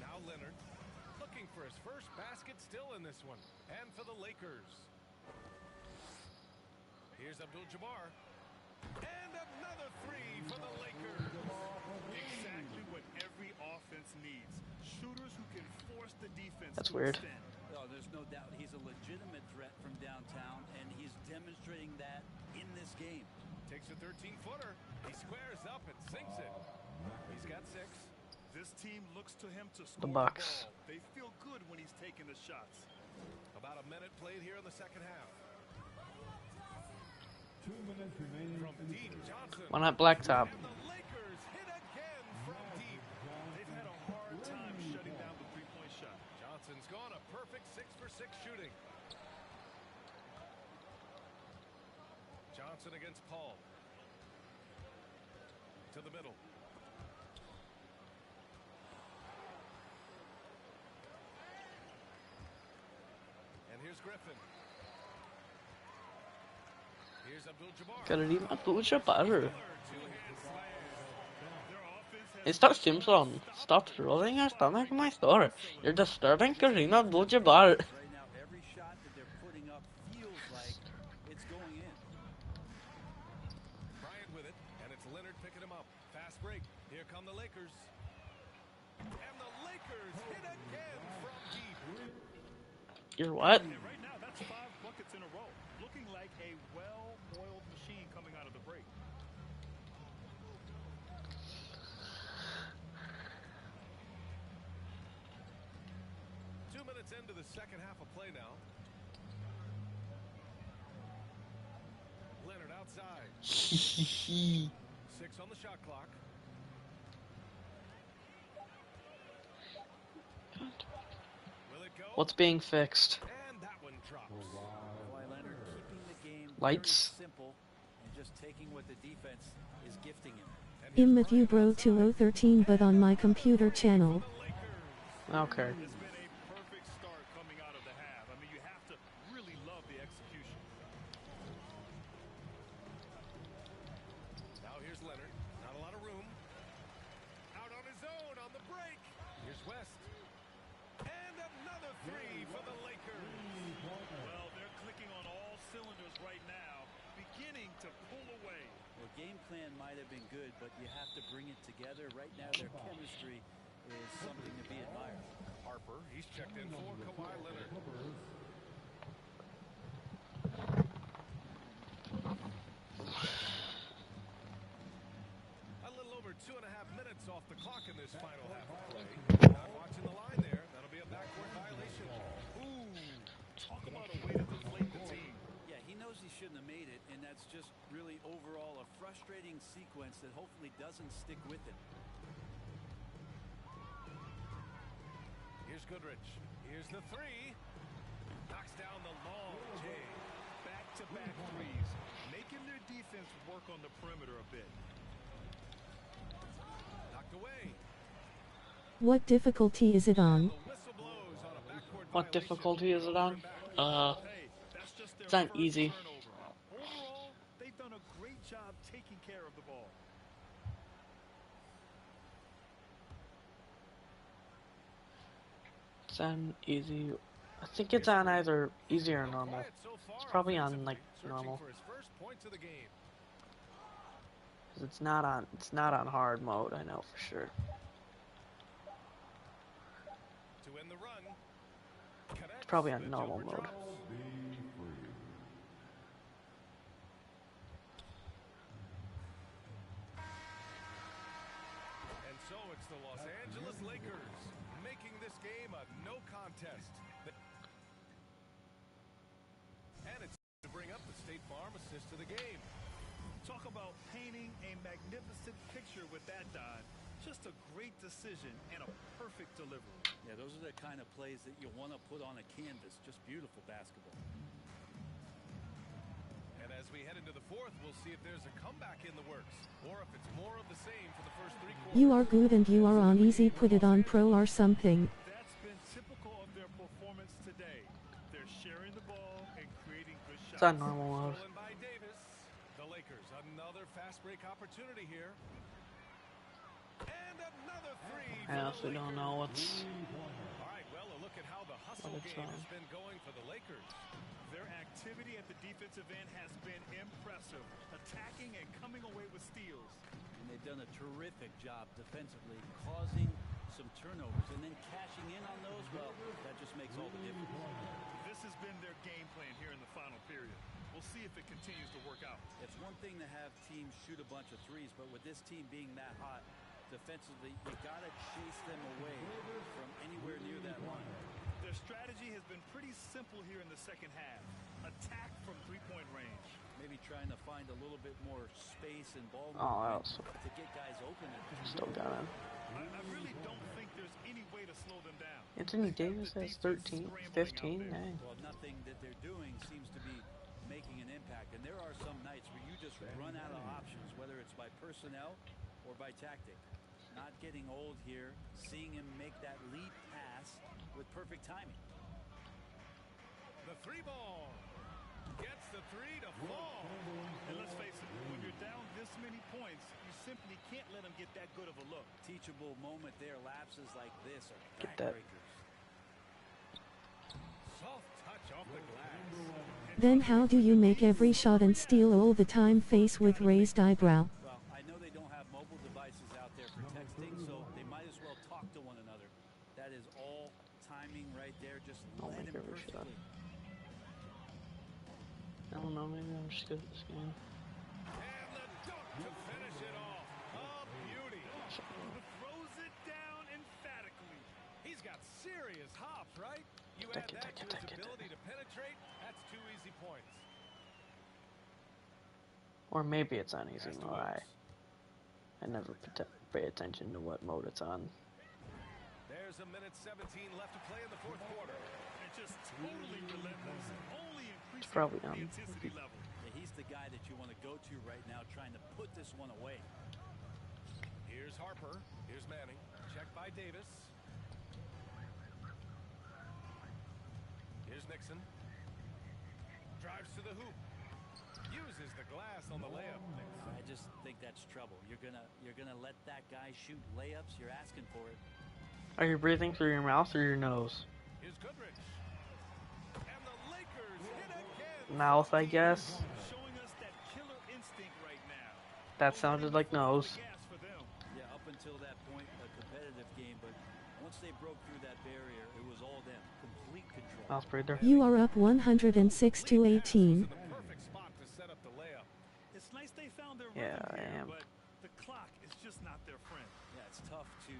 Speaker 7: Now Leonard looking for his first basket still in this one. And for the Lakers. Here's Abdul-Jabbar. And another three for the Lakers.
Speaker 8: Exactly what every offense needs. Shooters who can force the defense.
Speaker 5: That's
Speaker 8: to
Speaker 5: weird.
Speaker 8: extend.
Speaker 9: Oh, there's no doubt he's a legitimate threat from downtown, and he's demonstrating that in this game.
Speaker 7: Takes a 13-footer. He squares up and sinks it. He's got 6.
Speaker 8: This team looks to him to score
Speaker 5: The Bucks.
Speaker 8: ball. They feel good when he's taking the shots.
Speaker 7: About a minute played here in the second half.
Speaker 1: 2 minutes remaining.
Speaker 7: From deep, Johnson.
Speaker 5: Why not Blacktop?
Speaker 7: And the Lakers hit again from deep. Johnson's gone a perfect 6 for 6 shooting. Johnson against Paul. To the middle. And here's Griffin. Here's Abdul-Jabbar.
Speaker 5: Karim Abdul-Jabbar. Hey, stop Simpson. Stop rolling your stomach in my store. You're disturbing Karim Abdul-Jabbar.
Speaker 9: Right now, every shot that they're putting up feels like it's going in.
Speaker 7: Bryant with it, and it's Leonard picking him up. Fast break. Here come the Lakers. And the Lakers hit again from deep.
Speaker 5: You're what?
Speaker 8: And right now, that's 5 buckets in a row. Looking like a well-oiled machine coming out of the break.
Speaker 7: Into the second half of play now. Leonard outside. 6 on the shot clock. Will it go?
Speaker 5: What's being fixed?
Speaker 7: And that one drops.
Speaker 9: Kawhi Leonard keeping the game
Speaker 5: Lights.
Speaker 9: very simple and just taking what the defense is gifting him.
Speaker 10: I'm with you bro 2013 but on my computer channel.
Speaker 5: Okay.
Speaker 8: It's been a perfect start coming out of the half. I mean, you have to really love the execution.
Speaker 7: Now here's Leonard. Not a lot of room. Out on his own on the break. Here's West. And another 3 for the Lakers.
Speaker 8: Well, they're clicking on all cylinders right now, beginning to pull away.
Speaker 9: Well, game plan might have been good, but you have to bring it together. Right now, their chemistry is something to be admired.
Speaker 7: Harper, he's checked in for Kawhi Leonard. A little over 2.5 minutes off the clock in this final half of play. Not watching the line there. That'll be a backcourt violation.
Speaker 8: Ooh, talk about a way to deflate the team.
Speaker 9: Yeah, he knows he shouldn't have made it, and that's just really overall a frustrating sequence that hopefully doesn't stick with him.
Speaker 7: Here's Goodrich. Here's the 3. Knocks down the long J.
Speaker 8: Back-to-back threes, making their defense work on the perimeter a bit.
Speaker 7: Knocked away.
Speaker 10: What difficulty is it on?
Speaker 7: The whistle blows on a backcourt
Speaker 5: What
Speaker 7: violation.
Speaker 5: difficulty is it on?
Speaker 8: Hey, that's just their
Speaker 5: It's not
Speaker 8: first
Speaker 5: easy.
Speaker 8: turnover. Overall, they've done a great job taking care of the ball.
Speaker 5: It's on easy. I think it's on either easy or normal. It's probably on like normal.
Speaker 7: For his first points of the game.
Speaker 5: 'Cause it's not on hard mode. I know for sure.
Speaker 7: To end the run.
Speaker 5: It's probably on normal mode.
Speaker 7: And so it's the Los Angeles Lakers making this game a no contest. And it's to bring up the State Farm assist to the game.
Speaker 8: Talk about painting a magnificent picture with that, Don. Just a great decision and a perfect delivery.
Speaker 9: Yeah, those are the kind of plays that you want to put on a canvas. Just beautiful basketball.
Speaker 7: And as we head into the fourth, we'll see if there's a comeback in the works, or if it's more of the same for the first 3 quarters.
Speaker 10: You are good and you are on easy, put it on pro or something.
Speaker 8: That's been typical of their performance today. They're sharing the ball and creating good shots.
Speaker 5: It's on normal mode.
Speaker 7: Stolen by Davis. The Lakers, another fast break opportunity here. And another 3.
Speaker 5: I honestly don't know what's.
Speaker 7: All right, well, a look at how the hustle
Speaker 5: What it's
Speaker 7: game
Speaker 5: on.
Speaker 7: has been going for the Lakers.
Speaker 8: Their activity at the defensive end has been impressive, attacking and coming away with steals.
Speaker 9: And they've done a terrific job defensively, causing some turnovers and then cashing in on those. Well, that just makes all the difference.
Speaker 8: This has been their game plan here in the final period. We'll see if it continues to work out.
Speaker 9: It's one thing to have teams shoot a bunch of threes, but with this team being that hot defensively, you got to chase them away from anywhere near that line.
Speaker 8: Their strategy has been pretty simple here in the second half. Attack from three-point range.
Speaker 9: Maybe trying to find a little bit more space and ball
Speaker 5: Oh,
Speaker 9: movement
Speaker 5: that was
Speaker 9: to get guys open.
Speaker 5: still got him.
Speaker 8: I really don't think there's any way to slow them down.
Speaker 5: Anthony Davis has 13, 15, dang.
Speaker 9: Well, nothing that they're doing seems to be making an impact. And there are some nights where you just run out of options, whether it's by personnel or by tactic. Not getting old here, seeing him make that lead pass with perfect timing.
Speaker 7: The three ball gets the three to fall.
Speaker 8: And let's face it, when you're down this many points, you simply can't let them get that good of a look.
Speaker 9: Teachable moment there. Lapses like this are
Speaker 5: Get that.
Speaker 9: backbreakers.
Speaker 7: Soft touch off the glass.
Speaker 10: Then how do you make every shot and steal all the time? Face with raised eyebrow.
Speaker 9: Well, I know they don't have mobile devices out there for texting, so they might as well talk to one another. That is all timing right there. Just
Speaker 5: I'll
Speaker 9: led
Speaker 5: make
Speaker 9: him
Speaker 5: every shot.
Speaker 9: perfectly.
Speaker 5: I don't know, maybe I'm just good at this game.
Speaker 7: And the dunk to finish it off. A beauty.
Speaker 8: Throws it down emphatically.
Speaker 7: He's got serious hops, right? You add that to his ability to penetrate, that's 2 easy points.
Speaker 5: Or maybe it's on easy mode. I never pay attention to what mode it's on.
Speaker 7: There's a minute 17 left to play in the fourth quarter.
Speaker 8: And just totally relentless. Only increasing
Speaker 5: Probably
Speaker 8: the
Speaker 5: on.
Speaker 8: intensity level.
Speaker 9: Yeah, he's the guy that you want to go to right now, trying to put this one away.
Speaker 7: Here's Harper. Here's Manning. Check by Davis. Here's Nixon. Drives to the hoop. Uses the glass on the layup.
Speaker 9: I just think that's trouble. You're gonna let that guy shoot layups. You're asking for it.
Speaker 5: Are you breathing through your mouth or your nose?
Speaker 7: Here's Goodrich. And the Lakers hit again.
Speaker 5: Mouth, I guess.
Speaker 8: Showing us that killer instinct right now.
Speaker 5: That sounded like nose.
Speaker 8: Gas for them.
Speaker 9: Yeah, up until that point, a competitive game, but once they broke through that barrier, it was all them. Complete control.
Speaker 5: Mouth breather.
Speaker 10: You are up 106 to 18.
Speaker 7: The perfect spot to set up the layup.
Speaker 8: It's nice they found their
Speaker 5: Yeah,
Speaker 8: rhythm
Speaker 5: I
Speaker 8: here,
Speaker 5: am.
Speaker 8: but the clock is just not their friend.
Speaker 9: Yeah, it's tough to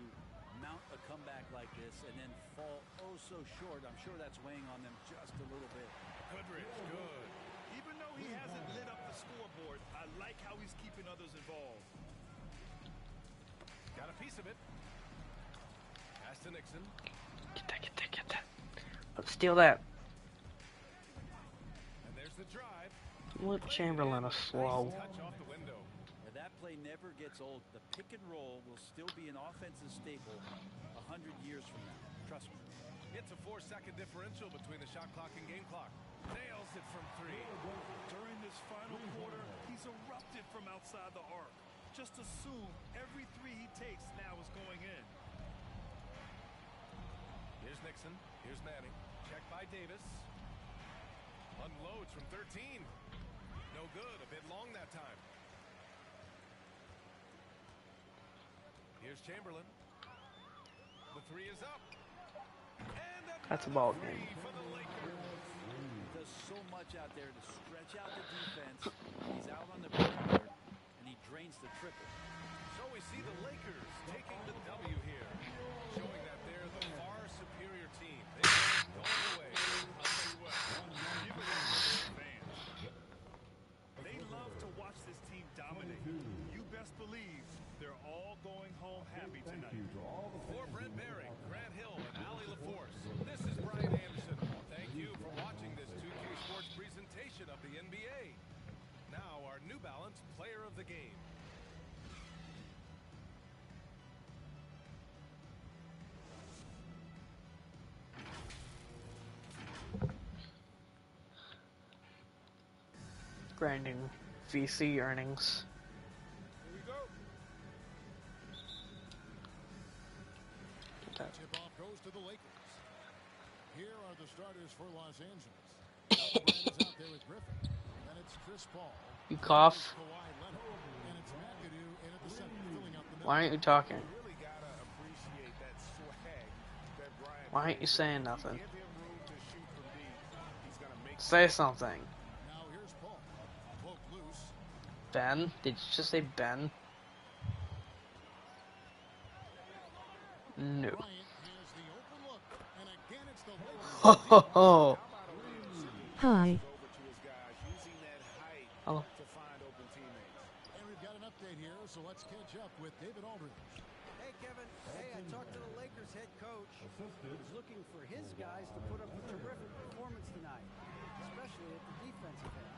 Speaker 9: mount a comeback like this and then fall oh so short. I'm sure that's weighing on them just a little bit.
Speaker 8: Goodrich, good. Even though he hasn't lit up the scoreboard, I like how he's keeping others involved.
Speaker 7: Got a piece of it. Pass to Nixon.
Speaker 5: Get that, get that, get that. Let's steal that.
Speaker 7: And there's the drive.
Speaker 5: What Chamberlain is slow.
Speaker 7: Touch off the window.
Speaker 9: And that play never gets old. The pick and roll will still be an offensive staple 100 years from now. Trust me.
Speaker 7: It's a 4-second differential between the shot clock and game clock. Nails it from 3.
Speaker 8: During this final quarter, he's erupted from outside the arc. Just assume every three he takes now is going in.
Speaker 7: Here's Nixon. Here's Manning. Check by Davis. Unloads from 13. No good. A bit long that time. Here's Chamberlain. The 3 is up. And
Speaker 5: That's a ball game.
Speaker 7: for the Lakers.
Speaker 9: He does so much out there to stretch out the defense. He's out on the perimeter, and he drains the triple.
Speaker 7: So we see the Lakers taking the W here, showing that they're the far superior team. They go away.
Speaker 8: I'll tell you what, give it up to their fans. They love to watch this team dominate. You best believe they're all going home happy tonight.
Speaker 7: For Brent Barry, Grant Hill, and Allie LaForce, this is Brian Anderson. Thank you for watching this 2K Sports presentation of the NBA. Now our New Balance Player of the Game.
Speaker 5: Grinding VC earnings.
Speaker 7: Here we go.
Speaker 5: Get that.
Speaker 2: Tip-off goes to the Lakers. Here are the starters for Los Angeles. Elton Brand is out there with Griffin. And it's Chris Paul.
Speaker 5: You cough.
Speaker 2: Kawhi Leonard. And it's McAdoo in at the center, filling up the middle.
Speaker 5: Why aren't you talking?
Speaker 3: Really gotta appreciate that swag that Brian.
Speaker 5: Why aren't you saying nothing?
Speaker 3: Give him room to shoot from deep. He's gonna make.
Speaker 5: Say something.
Speaker 2: Now here's Paul. Poke loose.
Speaker 5: Ben? Did you just say Ben? No.
Speaker 2: Bryant has the open look. And again, it's the Lakers.
Speaker 5: Ho ho ho.
Speaker 10: Hi.
Speaker 3: Over to his guys, using that height
Speaker 5: Hello.
Speaker 3: to find open teammates.
Speaker 2: And we've got an update here, so let's catch up with David Aldridge.
Speaker 6: Hey, Kevin, Kevin. Hey, I talked to the Lakers head coach. He's looking for his guys to put up a terrific performance tonight, especially at the defensive end.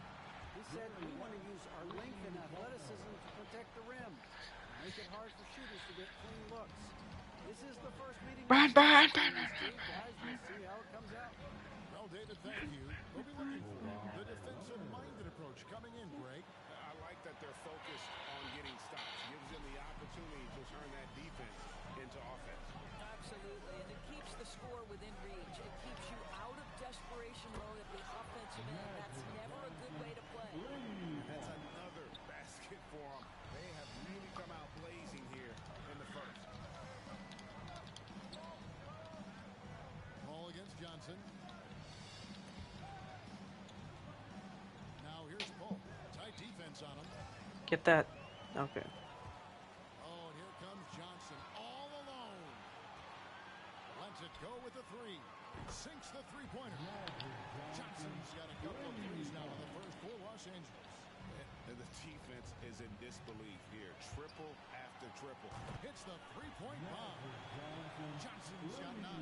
Speaker 6: He said we want to use our length and athleticism to protect the rim, make it hard for shooters to get clean looks. This is the first meeting. Guys, we'll see how it comes out.
Speaker 2: Well, David, thank you. We'll be looking for the defensive-minded approach coming in, Greg.
Speaker 3: I like that they're focused on getting stops. Gives them the opportunity to turn that defense into offense.
Speaker 11: Absolutely, and it keeps the score within reach. It keeps you out of desperation mode at the offensive end. That's never a good way to play.
Speaker 3: That's another basket for them. They have really come out blazing here in the first.
Speaker 2: Ball against Johnson. Now here's Paul. Tight defense on him.
Speaker 5: Get that. Okay.
Speaker 2: Oh, and here comes Johnson all alone. Lets it go with the three. Sinks the three-pointer. Johnson's got a couple of threes now in the first for Los Angeles.
Speaker 3: And the defense is in disbelief here. Triple after triple.
Speaker 2: Hits the three-point bomb. Johnson's got 9.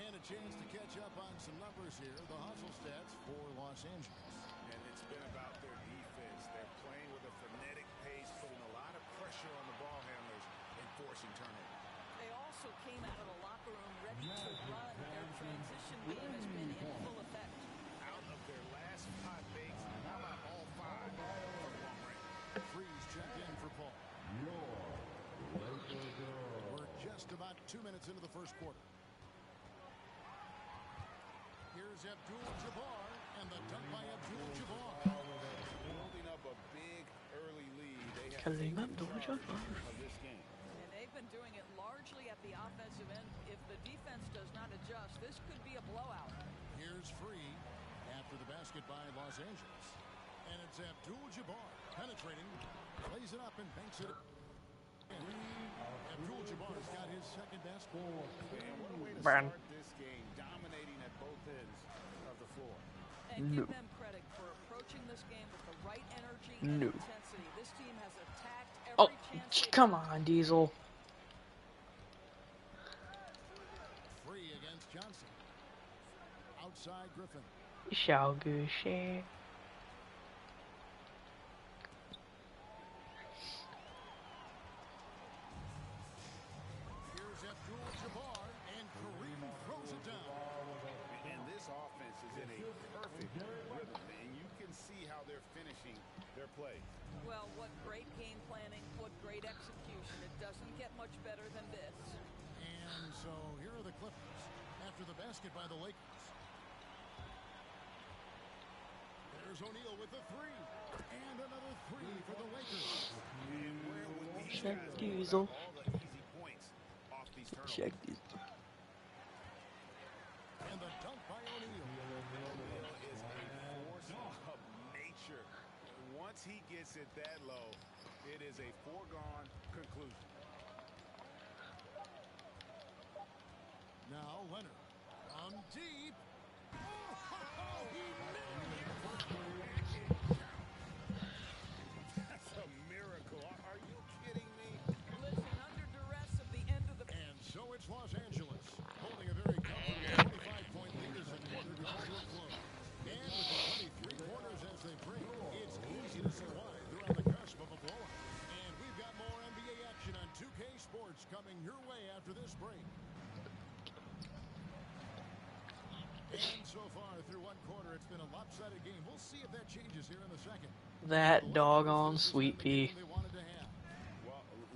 Speaker 2: And a chance to catch up on some numbers here. The hustle stats for Los Angeles.
Speaker 3: And it's been about their defense. They're playing with a frenetic pace, putting a lot of pressure on the ball handlers and forcing turnovers.
Speaker 11: They also came out of the locker room ready to run. Their transition game has been in full effect.
Speaker 3: Out of their last 5 makes, how about all 5 from long range?
Speaker 2: Freeze checked in for Paul. We're just about 2 minutes into the first quarter. Here's Abdul-Jabbar, and the dunk by Abdul-Jabbar.
Speaker 3: Building up a big early lead. They have taken charge of this game.
Speaker 11: And they've been doing it largely at the offensive end. If the defense does not adjust, this could be a blowout.
Speaker 2: Here's Free after the basket by Los Angeles. And it's Abdul-Jabbar penetrating, plays it up and banks it. Abdul-Jabbar's got his second basket.
Speaker 3: And what a way to start this game, dominating at both ends of the floor.
Speaker 11: And give them credit for approaching this game with the right energy and intensity. This team has attacked every chance.
Speaker 5: Come on, Diesel.
Speaker 2: Free against Johnson. Outside Griffin.
Speaker 5: 小狗血。
Speaker 2: Here's Abdul-Jabbar, and Kareem throws it down.
Speaker 3: And this offense is in a perfect rhythm, and you can see how they're finishing their play.
Speaker 11: Well, what great game planning, what great execution. It doesn't get much better than this.
Speaker 2: And so here are the Clippers after the basket by the Lakers. There's O'Neal with the three. And another three for the Lakers.
Speaker 3: And where would these
Speaker 5: Check
Speaker 3: guys
Speaker 5: Diesel.
Speaker 3: get all the easy points off these turnovers?
Speaker 5: Check Diesel.
Speaker 2: And the dunk by O'Neal.
Speaker 3: O'Neal is a force of nature. Once he gets it that low, it is a foregone conclusion.
Speaker 2: Now Leonard from deep. Oh, he nailed it.
Speaker 3: That's a miracle. Are you kidding me?
Speaker 11: Listen, under duress at the end of the...
Speaker 2: And so it's Los Angeles holding a very comfortable 25-point lead as the quarter draws to a close. And with the 23 quarters as they break, it's easy to see why they're on the cusp of a blowout. And we've got more NBA action on 2K Sports coming your way after this break. And so far through one quarter, it's been a lopsided game. We'll see if that changes here in the second.
Speaker 5: That doggone sweet pea.
Speaker 3: Well,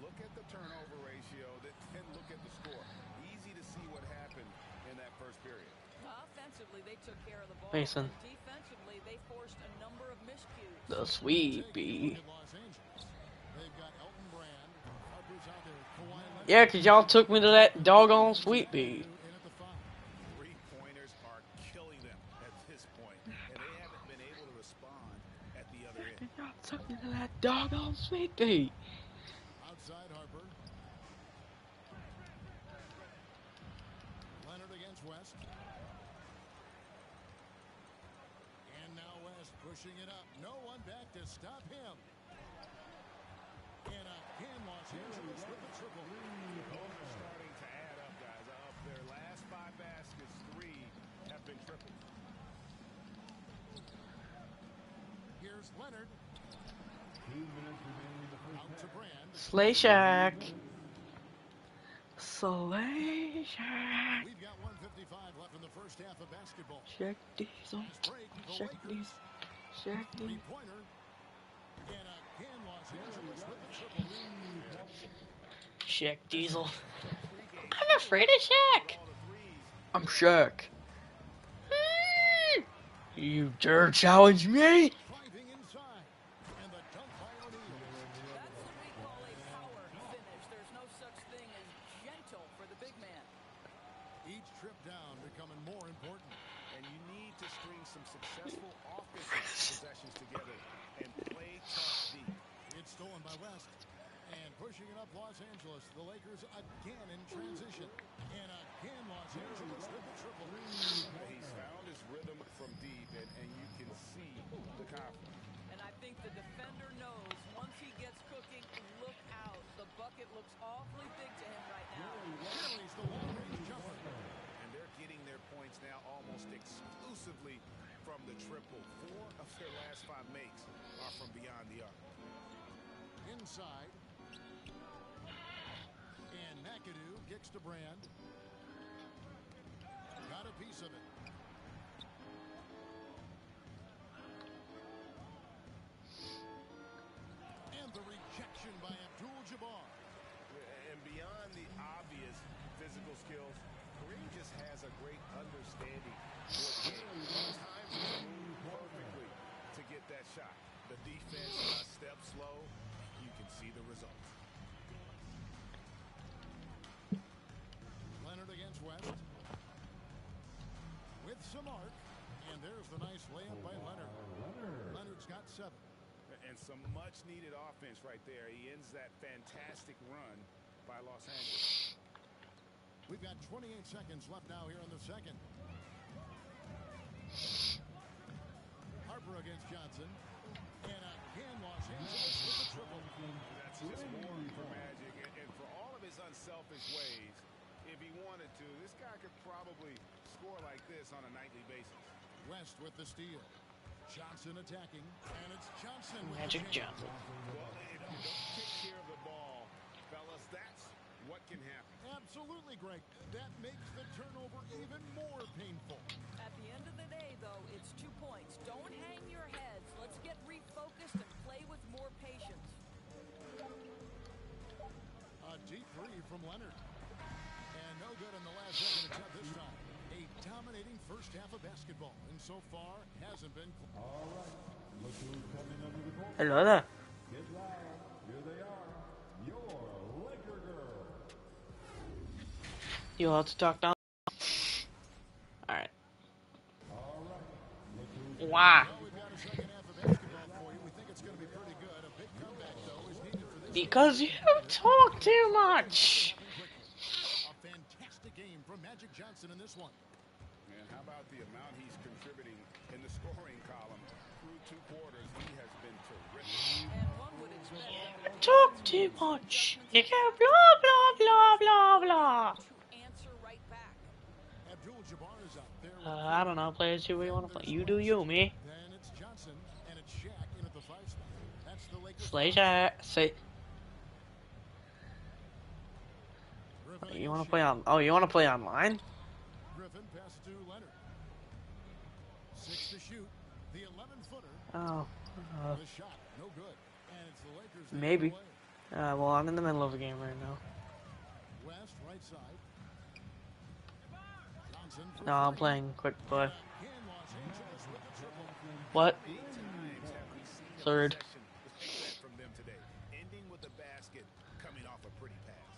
Speaker 3: look at the turnover ratio, then look at the score. Easy to see what happened in that first period.
Speaker 11: Offensively, they took care of the ball.
Speaker 5: Mason.
Speaker 11: Defensively, they forced a number of miscues.
Speaker 5: The sweet pea. Yeah, because y'all took me to that doggone sweet pea.
Speaker 3: Three-pointers are killing them at this point, and they haven't been able to respond at the other end.
Speaker 5: Y'all took me to that doggone sweet pea.
Speaker 2: Outside Harper. Leonard against West. And now West pushing it up. No one back to stop him. And a again, Los Angeles with the triple.
Speaker 3: Those are starting to add up, guys. Of their last 5 baskets, 3 have been triples.
Speaker 2: Here's Leonard.
Speaker 1: 2 minutes remaining in the first
Speaker 2: Out to Brand.
Speaker 5: Slay Shack. Slay Shack.
Speaker 2: We've got 1:55 left in the first half of basketball.
Speaker 5: Check Diesel. Check these. Check these.
Speaker 2: Three-pointer. And again, Los Angeles with the triple.
Speaker 5: Shaq Diesel. I'm afraid of Shaq. I'm Shaq. You dare challenge me?
Speaker 2: Driving inside. And the dunk by O'Neal.
Speaker 11: That's what we call a power finish. There's no such thing as gentle for the big man.
Speaker 2: Each trip down becoming more important.
Speaker 3: And you need to string some successful offensive possessions together and play tough deep.
Speaker 2: It's stolen by West. And pushing it up Los Angeles. The Lakers again in transition. And again Los Angeles with the triple.
Speaker 3: He's found his rhythm from deep, and you can see the confidence.
Speaker 11: And I think the defender knows once he gets cooking, look out. The bucket looks awfully big to him right now.
Speaker 2: Rallies the long-range jumper.
Speaker 3: And they're getting their points now almost exclusively from the triple. 4 of their last 5 makes are from beyond the arc.
Speaker 2: Inside. And McAdoo kicks to Brand. Got a piece of it. And the rejection by Abdul-Jabbar.
Speaker 3: And beyond the obvious physical skills, Kareem just has a great understanding for the game. Times he's moved perfectly to get that shot. The defense a step slow. You can see the results.
Speaker 2: Leonard against West. With some arc. And there's the nice layup by Leonard. Leonard's got 7.
Speaker 3: And some much-needed offense right there. He ends that fantastic run by Los Angeles.
Speaker 2: We've got 28 seconds left now here in the second. Harper against Johnson. And again, Los Angeles with the triple.
Speaker 3: That's just more for Magic. And for all of his unselfish ways, if he wanted to, this guy could probably score like this on a nightly basis.
Speaker 2: West with the steal. Johnson attacking. And it's Johnson with
Speaker 5: Magic
Speaker 2: the jam.
Speaker 5: Johnson.
Speaker 3: Well, if you don't take care of the ball, fellas, that's what can happen.
Speaker 2: Absolutely, Greg. That makes the turnover even more painful.
Speaker 11: At the end of the day, though, it's 2 points. Don't hang your heads. Let's get refocused and play with more patience.
Speaker 2: A deep 3 from Leonard. And no good in the last second attempt this time. A dominating first half of basketball. And so far, hasn't been.
Speaker 1: All right. Look who's coming under the court.
Speaker 5: Hello there.
Speaker 1: Get loud. Here they are. Your Laker girl.
Speaker 5: You all to talk now. Alright.
Speaker 1: All right. Look who's
Speaker 5: Wow.
Speaker 2: Well, we've got a second half of basketball for you. We think it's going to be pretty good. A big comeback, though, is needed for this.
Speaker 5: Because you talk too much.
Speaker 2: A fantastic game from Magic Johnson in this one.
Speaker 3: And how about the amount he's contributing in the scoring column? Through 2 quarters, he has been terrific.
Speaker 11: And one would expect them
Speaker 5: Talk too much. You go blah blah blah blah blah.
Speaker 11: to answer right back.
Speaker 2: Abdul-Jabbar is out there.
Speaker 5: I don't know. Play as who we want to play. You do you, me.
Speaker 2: Then it's Johnson, and it's Shaq in at the 5 spot. That's the Lakers.
Speaker 5: Slay Shack. Say.
Speaker 2: Griffin
Speaker 5: You want to
Speaker 2: against
Speaker 5: play
Speaker 2: Shaq.
Speaker 5: on? Oh, you want to play online?
Speaker 2: Griffin passes to Leonard. 6 to shoot. The 11-footer.
Speaker 5: Oh.
Speaker 2: The shot, no good. And it's the Lakers. that
Speaker 5: Maybe.
Speaker 2: get away.
Speaker 5: Well, I'm in the middle of a game right now.
Speaker 2: West, right side. Johnson for
Speaker 5: No, I'm
Speaker 2: three.
Speaker 5: playing quick play.
Speaker 2: Again, Los Angeles with the triple.
Speaker 5: What?
Speaker 3: 8 times have we seen a
Speaker 5: Third.
Speaker 3: possession like that from them today, ending with the basket coming off a pretty pass.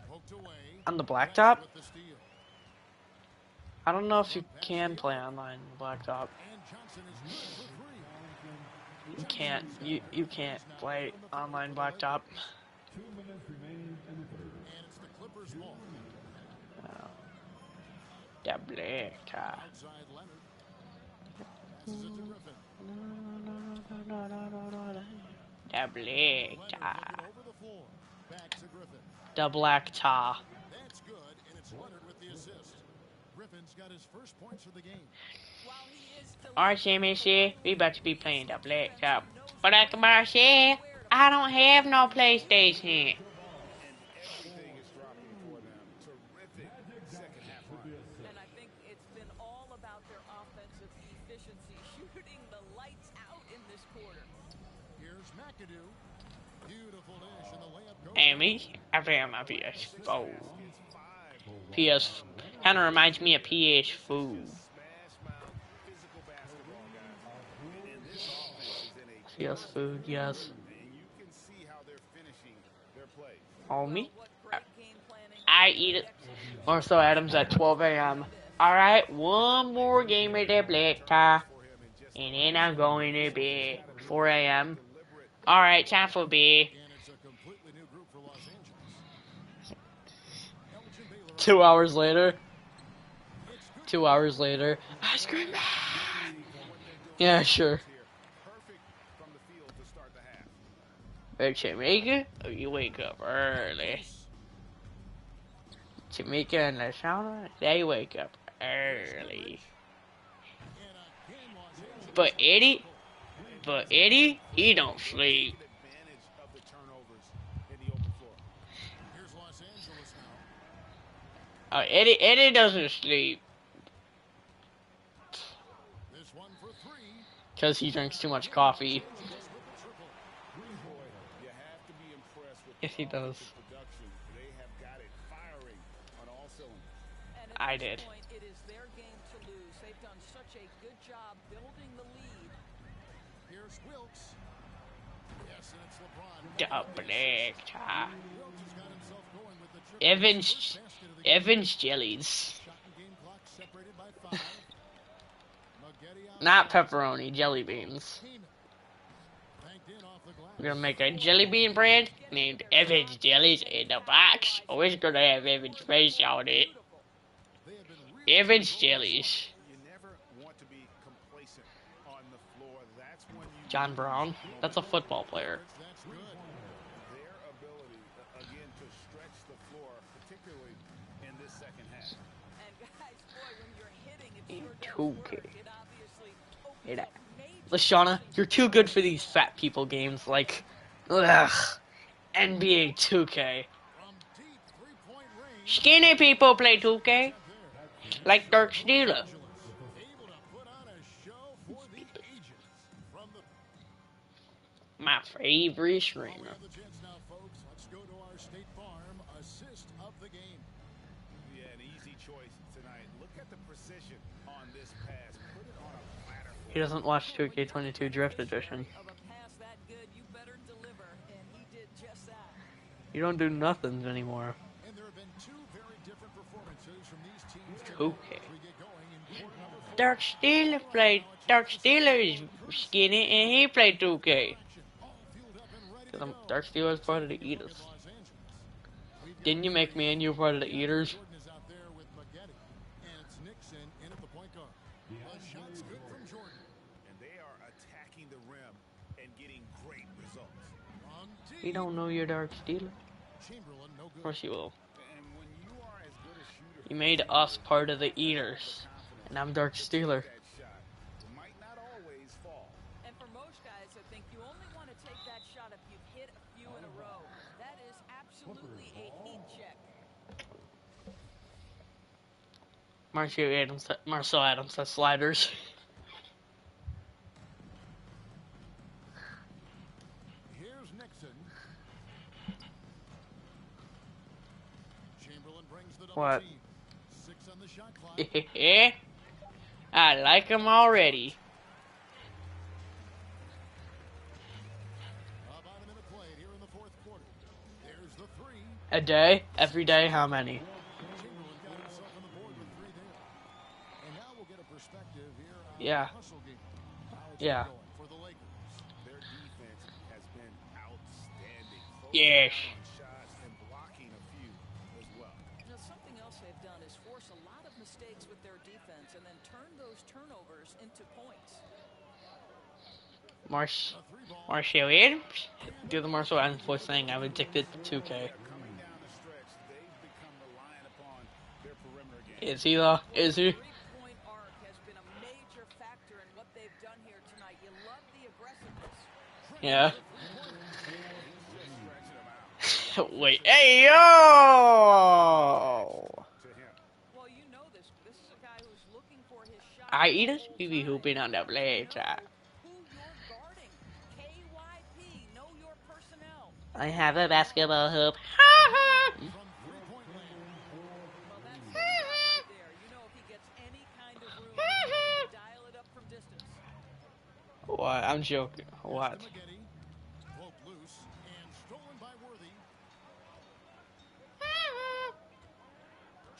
Speaker 2: Poked away.
Speaker 5: On the
Speaker 2: West
Speaker 5: blacktop?
Speaker 2: with the steal.
Speaker 5: I don't know if you can play online blacktop.
Speaker 2: And Johnson is good for 3.
Speaker 5: You can't. You can't play online blacktop.
Speaker 1: 2 minutes remaining in the third.
Speaker 2: And it's the Clippers' ball.
Speaker 5: The blacktop.
Speaker 2: Outside Leonard. Passes it to Griffin.
Speaker 5: The black tie.
Speaker 2: Over the floor. Back to Griffin.
Speaker 5: The black tie.
Speaker 2: That's good, and it's Leonard with the assist. Griffin's got his first points for the game.
Speaker 5: Alright, CMC, we about to be playing the black tie. But like I said, I don't have no PlayStation.
Speaker 3: Everything is dropping for them. Terrific second half run.
Speaker 11: And I think it's been all about their offensive efficiency, shooting the lights out in this quarter.
Speaker 2: Here's McAdoo. Beautiful dish, and the layup goes.
Speaker 5: Amy, I found my PS4. PS kind of reminds me of PS4. PS food, yes. On me? I eat it. Marcel Adams at 12 a.m. Alright, one more game at the black tie. And then I'm going to bed. 4 a.m. Alright, time for bed. 2 hours later. 2 hours later. Ice cream man! Yeah, sure. Hey, Jamaica, you wake up early. Jamaica and the sauna, they wake up early. But Eddie, he don't sleep. Oh, Eddie doesn't sleep. Because he drinks too much coffee. Yes, he does. I did.
Speaker 11: It is their game to lose. They've done such a good job building the lead.
Speaker 2: Here's Wilkes. Yes, and it's LeBron.
Speaker 5: The black tie. Evans jellies. Not pepperoni, jelly beans. We're gonna make a jelly bean bread named Evans Jellies in the box. Always gonna have Evans' face on it. Evans Jellies. John Brown. That's a football player.
Speaker 3: Their ability, again, to stretch the floor, particularly in this second half.
Speaker 11: And guys, boy, when you're hitting, it sure does work. It obviously opens up
Speaker 5: Lashana, you're too good for these fat people games like, NBA 2K. Skinny people play 2K, like Dark Steeler. My favorite streamer.
Speaker 2: Let's go to our State Farm assist of the game.
Speaker 3: Yeah, an easy choice tonight. Look at the precision on this pass. Put it on a platter.
Speaker 5: He doesn't watch 2K22 Drift Edition. You don't do nothing anymore.
Speaker 2: And there have been two very different performances from these teams.
Speaker 5: 2K. Dark Steeler is skinny and he played 2K. Dark Steeler is part of the Eaters. Didn't you make me and you part of the Eaters? You don't know you're Dark Steeler? Of course you will. You made us part of the Eaters, and I'm Dark Steeler.
Speaker 11: And for most guys, I think you only want to take that shot if you've hit a few in a row. That is absolutely a heat check.
Speaker 5: Marcel Adams has sliders.
Speaker 2: Here's Nixon. Chamberlain brings the double
Speaker 5: What?
Speaker 2: team. 6 on the shot clock.
Speaker 5: I like him already.
Speaker 2: About a minute played here in the fourth quarter. There's the three.
Speaker 5: A day? Every day? How many?
Speaker 2: Chamberlain got himself on the board with 3 there. And now we'll get a perspective here on
Speaker 5: Yeah.
Speaker 2: the hustle game. How it's
Speaker 5: Yeah.
Speaker 2: going for the Lakers.
Speaker 3: Their defense has been outstanding.
Speaker 5: Yes.
Speaker 3: Shots and blocking a few as well.
Speaker 11: Now, something else they've done is force a lot of mistakes with their defense and then turn those turnovers into points.
Speaker 5: Marshall Adams? Do the Marshall Adams voice thing. I'm addicted to 2K. Is he though? Is he?
Speaker 11: Three-point arc has been a major factor in what they've done here tonight. You love the aggressiveness.
Speaker 5: Yeah. Wait. Hey, yo!
Speaker 11: Well, you know this. This is a guy who's looking for his shot.
Speaker 5: I eat a TV hooping on the blade.
Speaker 11: Who you're guarding. KYP, know your personnel.
Speaker 5: I have a basketball hoop.
Speaker 11: Well, that's his shot right there. You know if he gets any kind of room, he'll dial it up from distance.
Speaker 5: What? I'm joking. What?
Speaker 2: Broke loose and stolen by Worthy.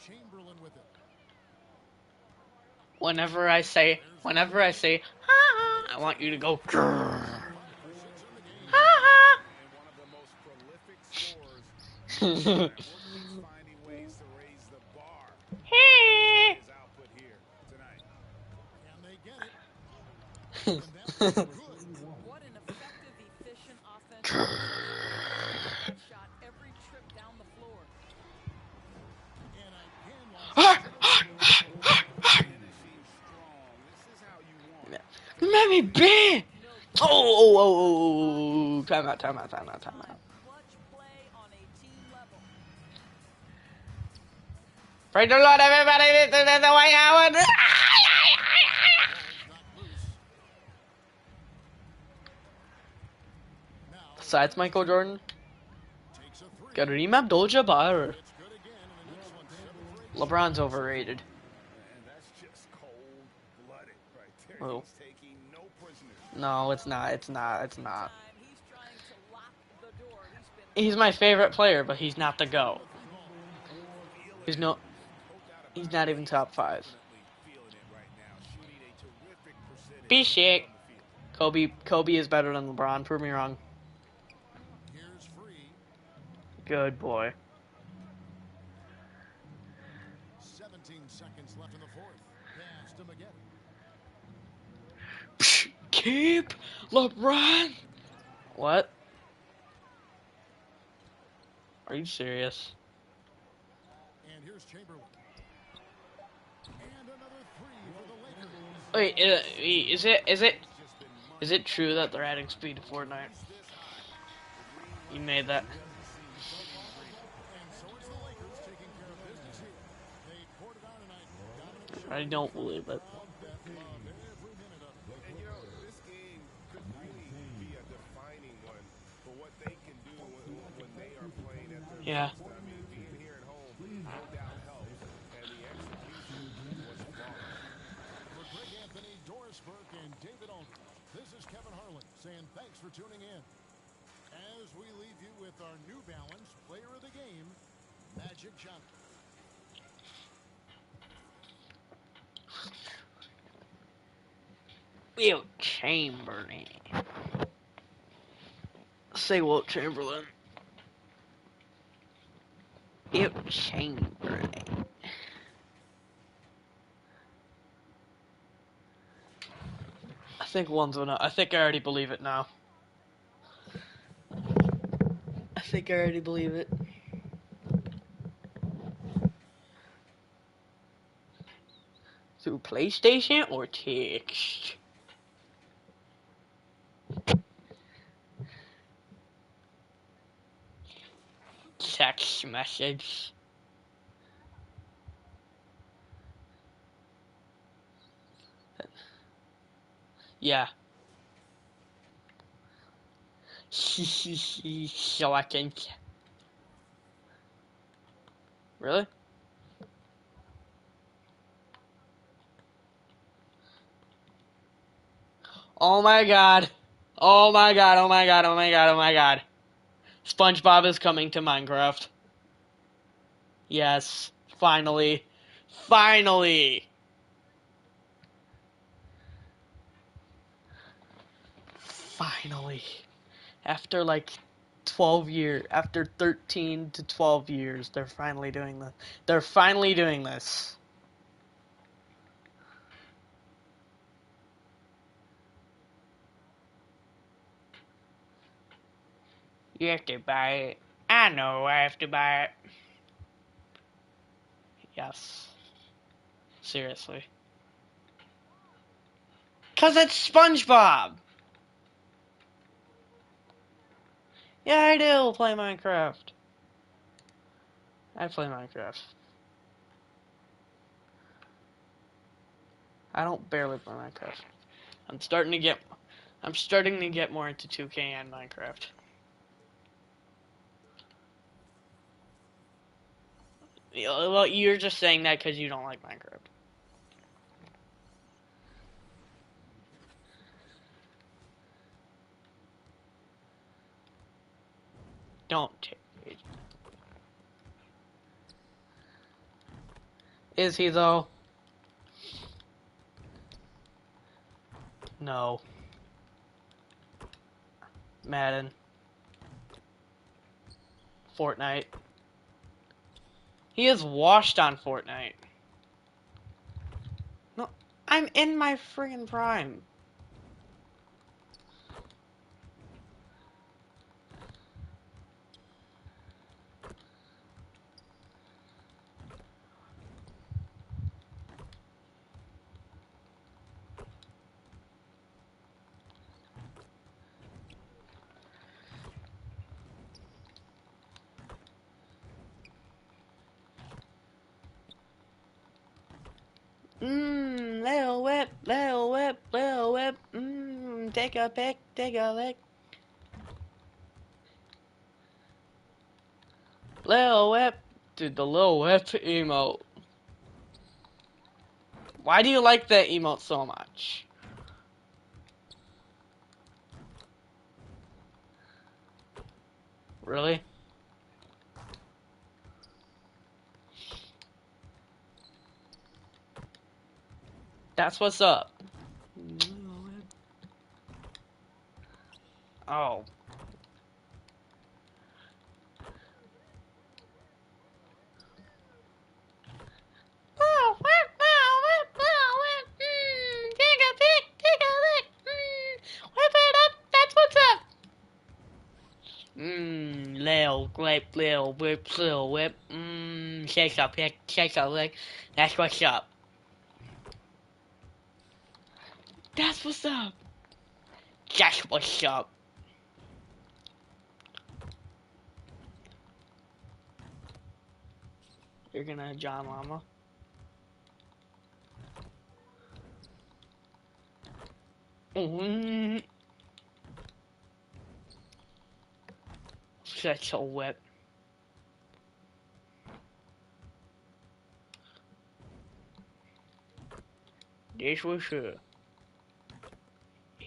Speaker 2: Chamberlain with it.
Speaker 5: Whenever I say, I want you to go.
Speaker 11: What an effective, efficient offensive shot every trip down the floor.
Speaker 5: Let me be. Oh. Time out.
Speaker 11: Clutch play on a team level.
Speaker 5: Praise the Lord, everybody. This is the way I would. Besides Michael Jordan, Kareem Abdul-Jabbar. LeBron's overrated. Oh. No, it's not. It's not. It's not. He's my favorite player, but he's not the GOAT. He's not even top 5. Be sick. Kobe is better than LeBron. Prove me wrong. Good boy.
Speaker 2: 17 seconds left in the fourth. Pass to McGetty.
Speaker 5: Keep LeBron. What? Are you serious?
Speaker 2: And here's Chamberlain. And another 3 for the Lakers.
Speaker 5: Wait, is it true that they're adding speed to Fortnite? You made that. I don't believe it. Yeah.
Speaker 2: For Greg Anthony, Doris Burke, and David Aldridge, this is Kevin Harlan saying thanks for tuning in. As we leave you with our New Balance player of the game, Magic Johnson.
Speaker 5: Wilt Chamberlain. Say Wilt Chamberlain. Wilt Chamberlain. I think one's enough. I think I already believe it now. I think I already believe it. Through PlayStation or text? Text message. Yeah. So I can. Really? Oh my god. Oh my god, oh my god, oh my god, oh my god. SpongeBob is coming to Minecraft. Yes. Finally. Finally! Finally. After like 12 years, after 13 to 12 years, they're finally doing this. They're finally doing this. You have to buy it. I know I have to buy it. Yes. Seriously. 'Cause it's SpongeBob! Yeah, I do play Minecraft. I play Minecraft. I don't barely play Minecraft. I'm starting to get more into 2K and Minecraft. Well, you're just saying that because you don't like Minecraft. Don't take it. Is he though? No. Madden. Fortnite. He is washed on Fortnite. No, I'm in my friggin' prime. Little whip, little whip, little whip. Take a pick, take a lick. Lil Whip. Dude, the Lil Whip emote. Why do you like that emote so much? Really? That's what's up. Oh. Take a pick, take a lick. Whip it up, that's what's up. Lil Whip, Lil Whip, Lil Whip. Take a pick, take a lick. That's what's up. That's what's up. That's what's up. You're gonna John Llama. Such a whip. This for sure.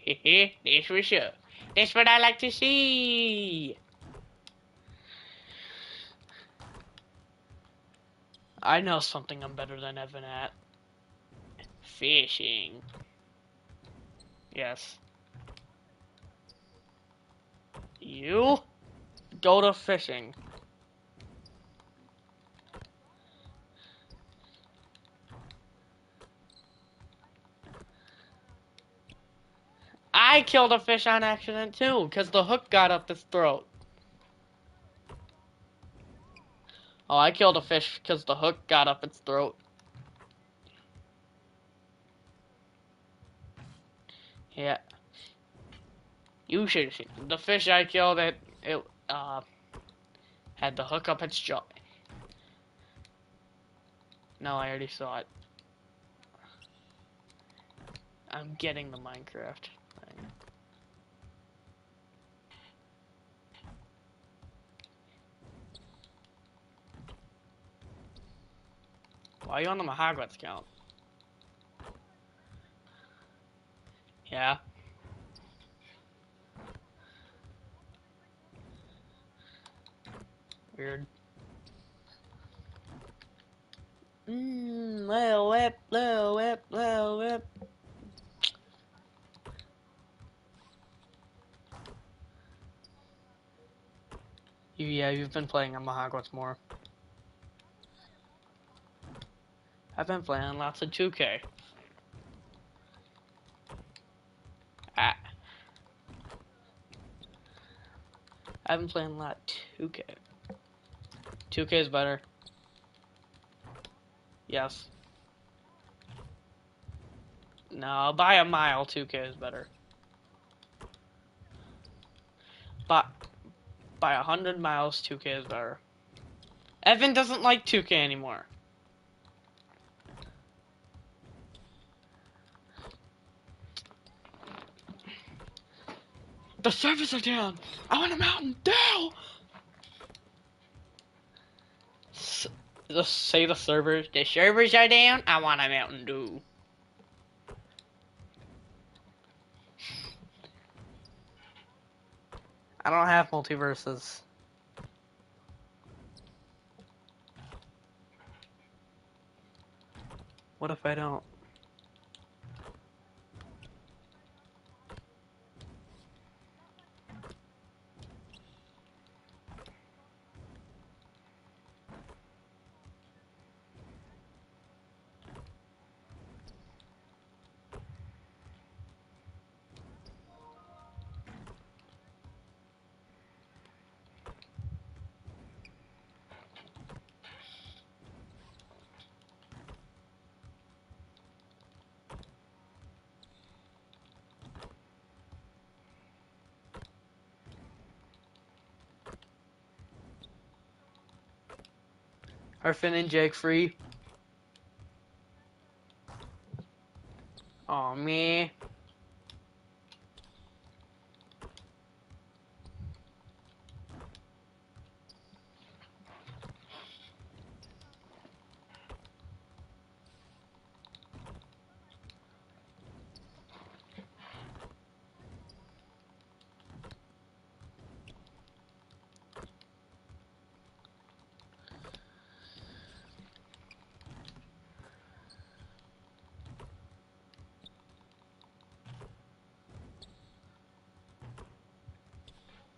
Speaker 5: This for sure. That's what I like to see. I know something I'm better than Evan at. Fishing. Yes. You go to fishing. I killed a fish on accident too, because the hook got up its throat. Oh, I killed a fish because the hook got up its throat. Yeah. You should see. The fish I killed, it had the hook up its jaw. No, I already saw it. I'm getting the Minecraft thing. Why are you on the Mahogwarts count? Yeah. Weird. Lil Whip, Lil Whip, Lil Whip. Yeah, you've been playing on Mahogwarts more. I've been playing lots of 2K. I've been playing a lot 2K. 2K is better. Yes. No, by a mile, 2K is better. But by 100 miles, 2K is better. Evan doesn't like 2K anymore. The servers are down. I want a Mountain Dew. Just say the servers. The servers are down. I want a Mountain Dew. I don't have multiverses. What if I don't? Are Finn and Jake free? Aw, me.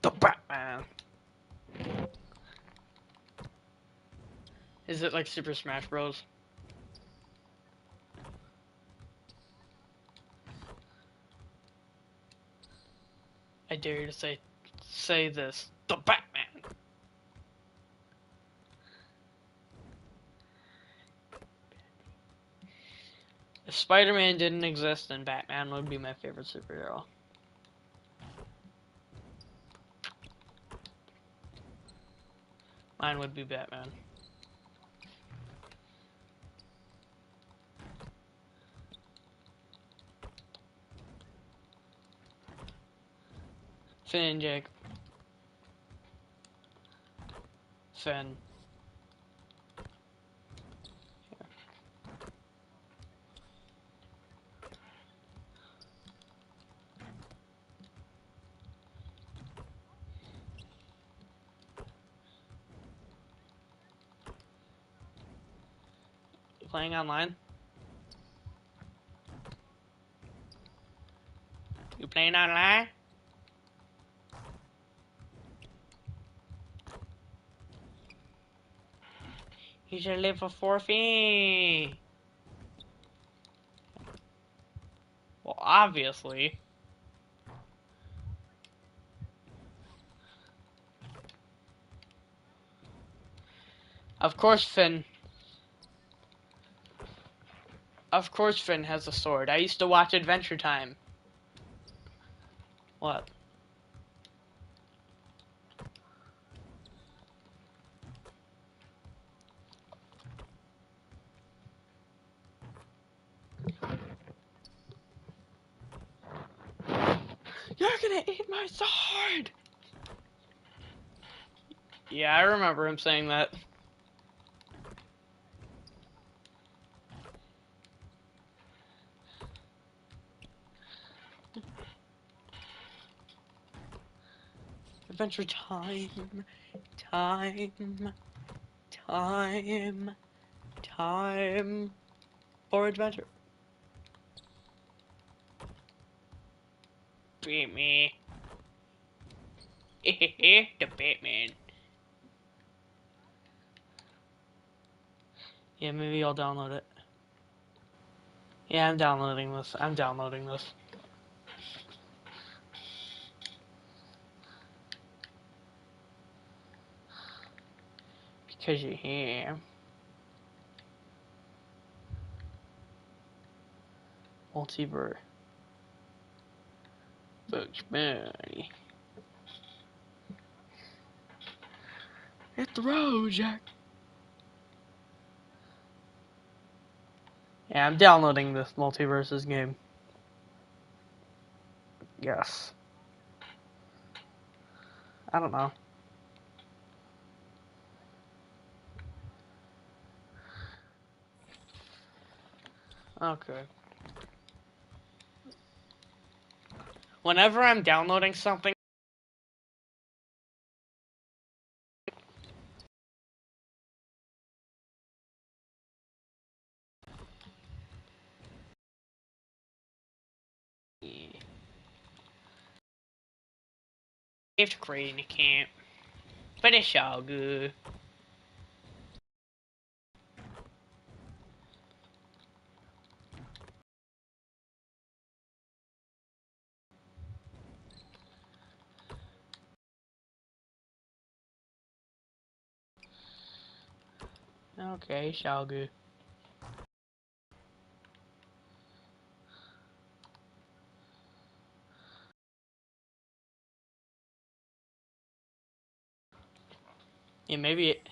Speaker 5: The Batman. Is it like Super Smash Bros? I dare you to say this. The Batman. If Spider-Man didn't exist, then Batman would be my favorite superhero. Mine would be Batman. Finn and Jake. Finn. You playing online? You playing online? You should live for forfeit. Well, obviously. Of course, Finn. Of course, Finn has a sword. I used to watch Adventure Time. What? You're gonna eat my sword! Yeah, I remember him saying that. Adventure Time. Time for adventure. Beat me. The Batman. Yeah, maybe I'll download it. Yeah, I'm downloading this. I'm downloading this. 'Cause you're here. Multiverse. Bugs Bunny. Hit the road, Jack. Yeah, I'm downloading this Multiverses game. Yes. I don't know. Okay. Whenever I'm downloading something, you have to create an account. But it's all good. Okay, it's all good. Yeah, maybe it...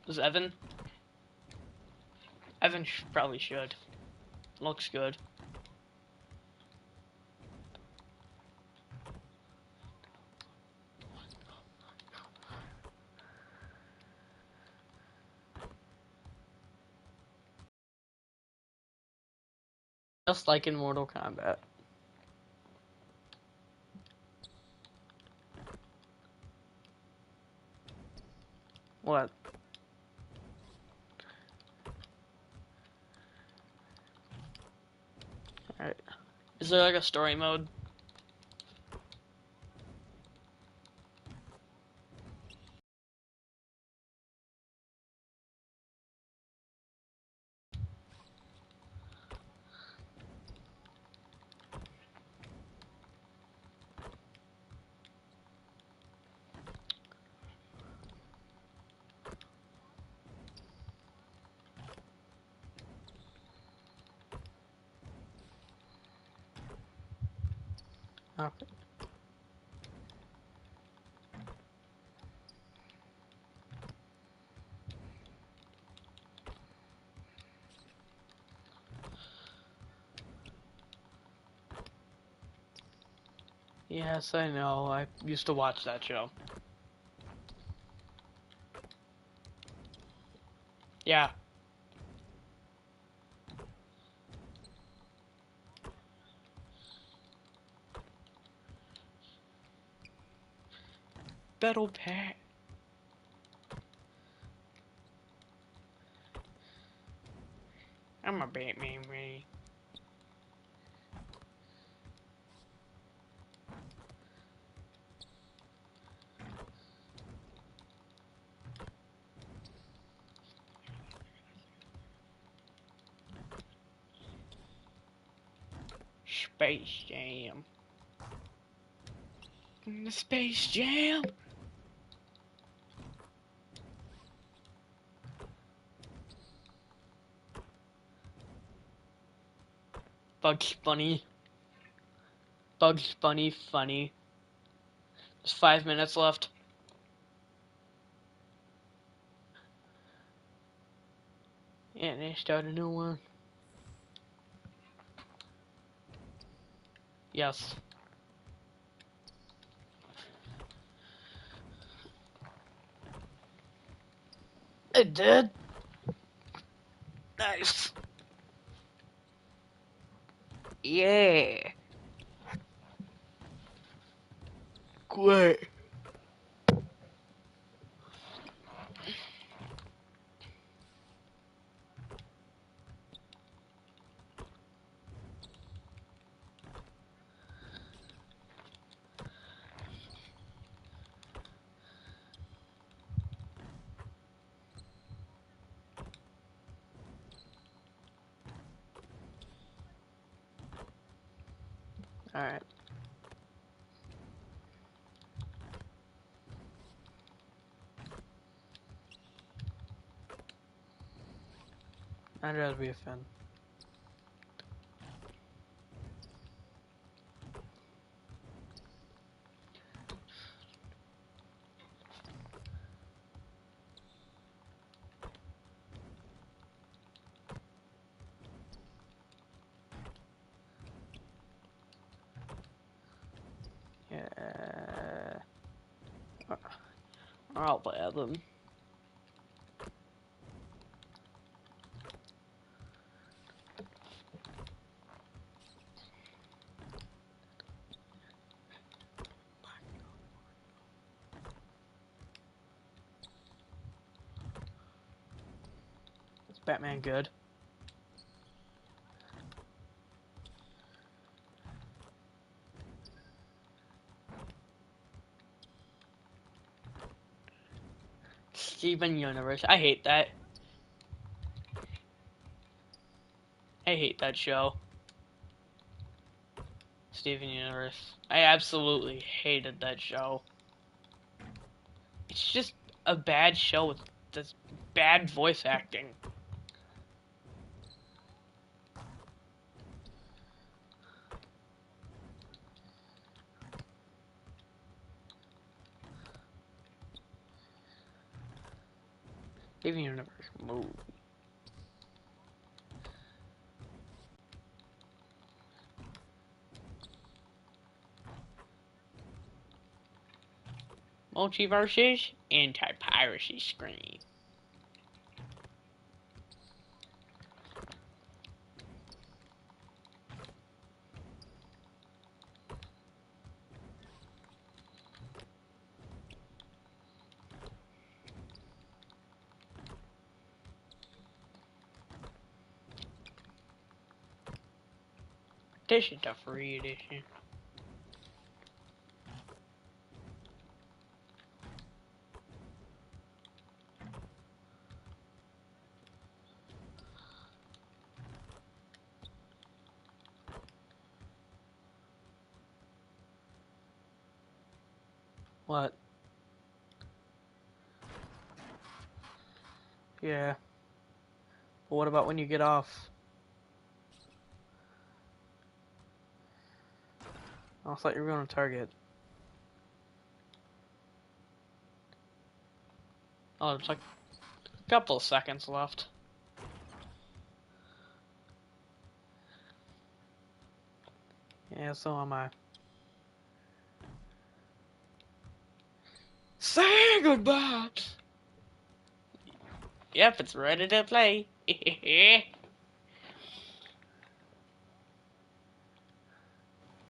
Speaker 5: Is Evan? Evan probably should. Looks good. Just like in Mortal Kombat. What? Alright. Is there like a story mode? Okay. Yes, I know. I used to watch that show. Yeah. Battle Pat. I'm a Batman, Ray. Space Jam. The Space Jam. Bugs Bunny. Bugs Bunny funny. There's 5 minutes left. And they start a new one. Yes. It did. Nice. Yeah. Great. Alright. I'd rather be a Finn. Yeah. I'll play them. Is Batman good? Steven Universe. I hate that. I hate that show. Steven Universe. I absolutely hated that show. It's just a bad show with this bad voice acting. Steven Universe. Move. Multiverses, anti-piracy screen. This is the free edition. What? Yeah. But what about when you get off? I thought you were going to Target. Oh, there's like a couple of seconds left. Yeah, so am I. Say goodbye! Yep, it's ready to play.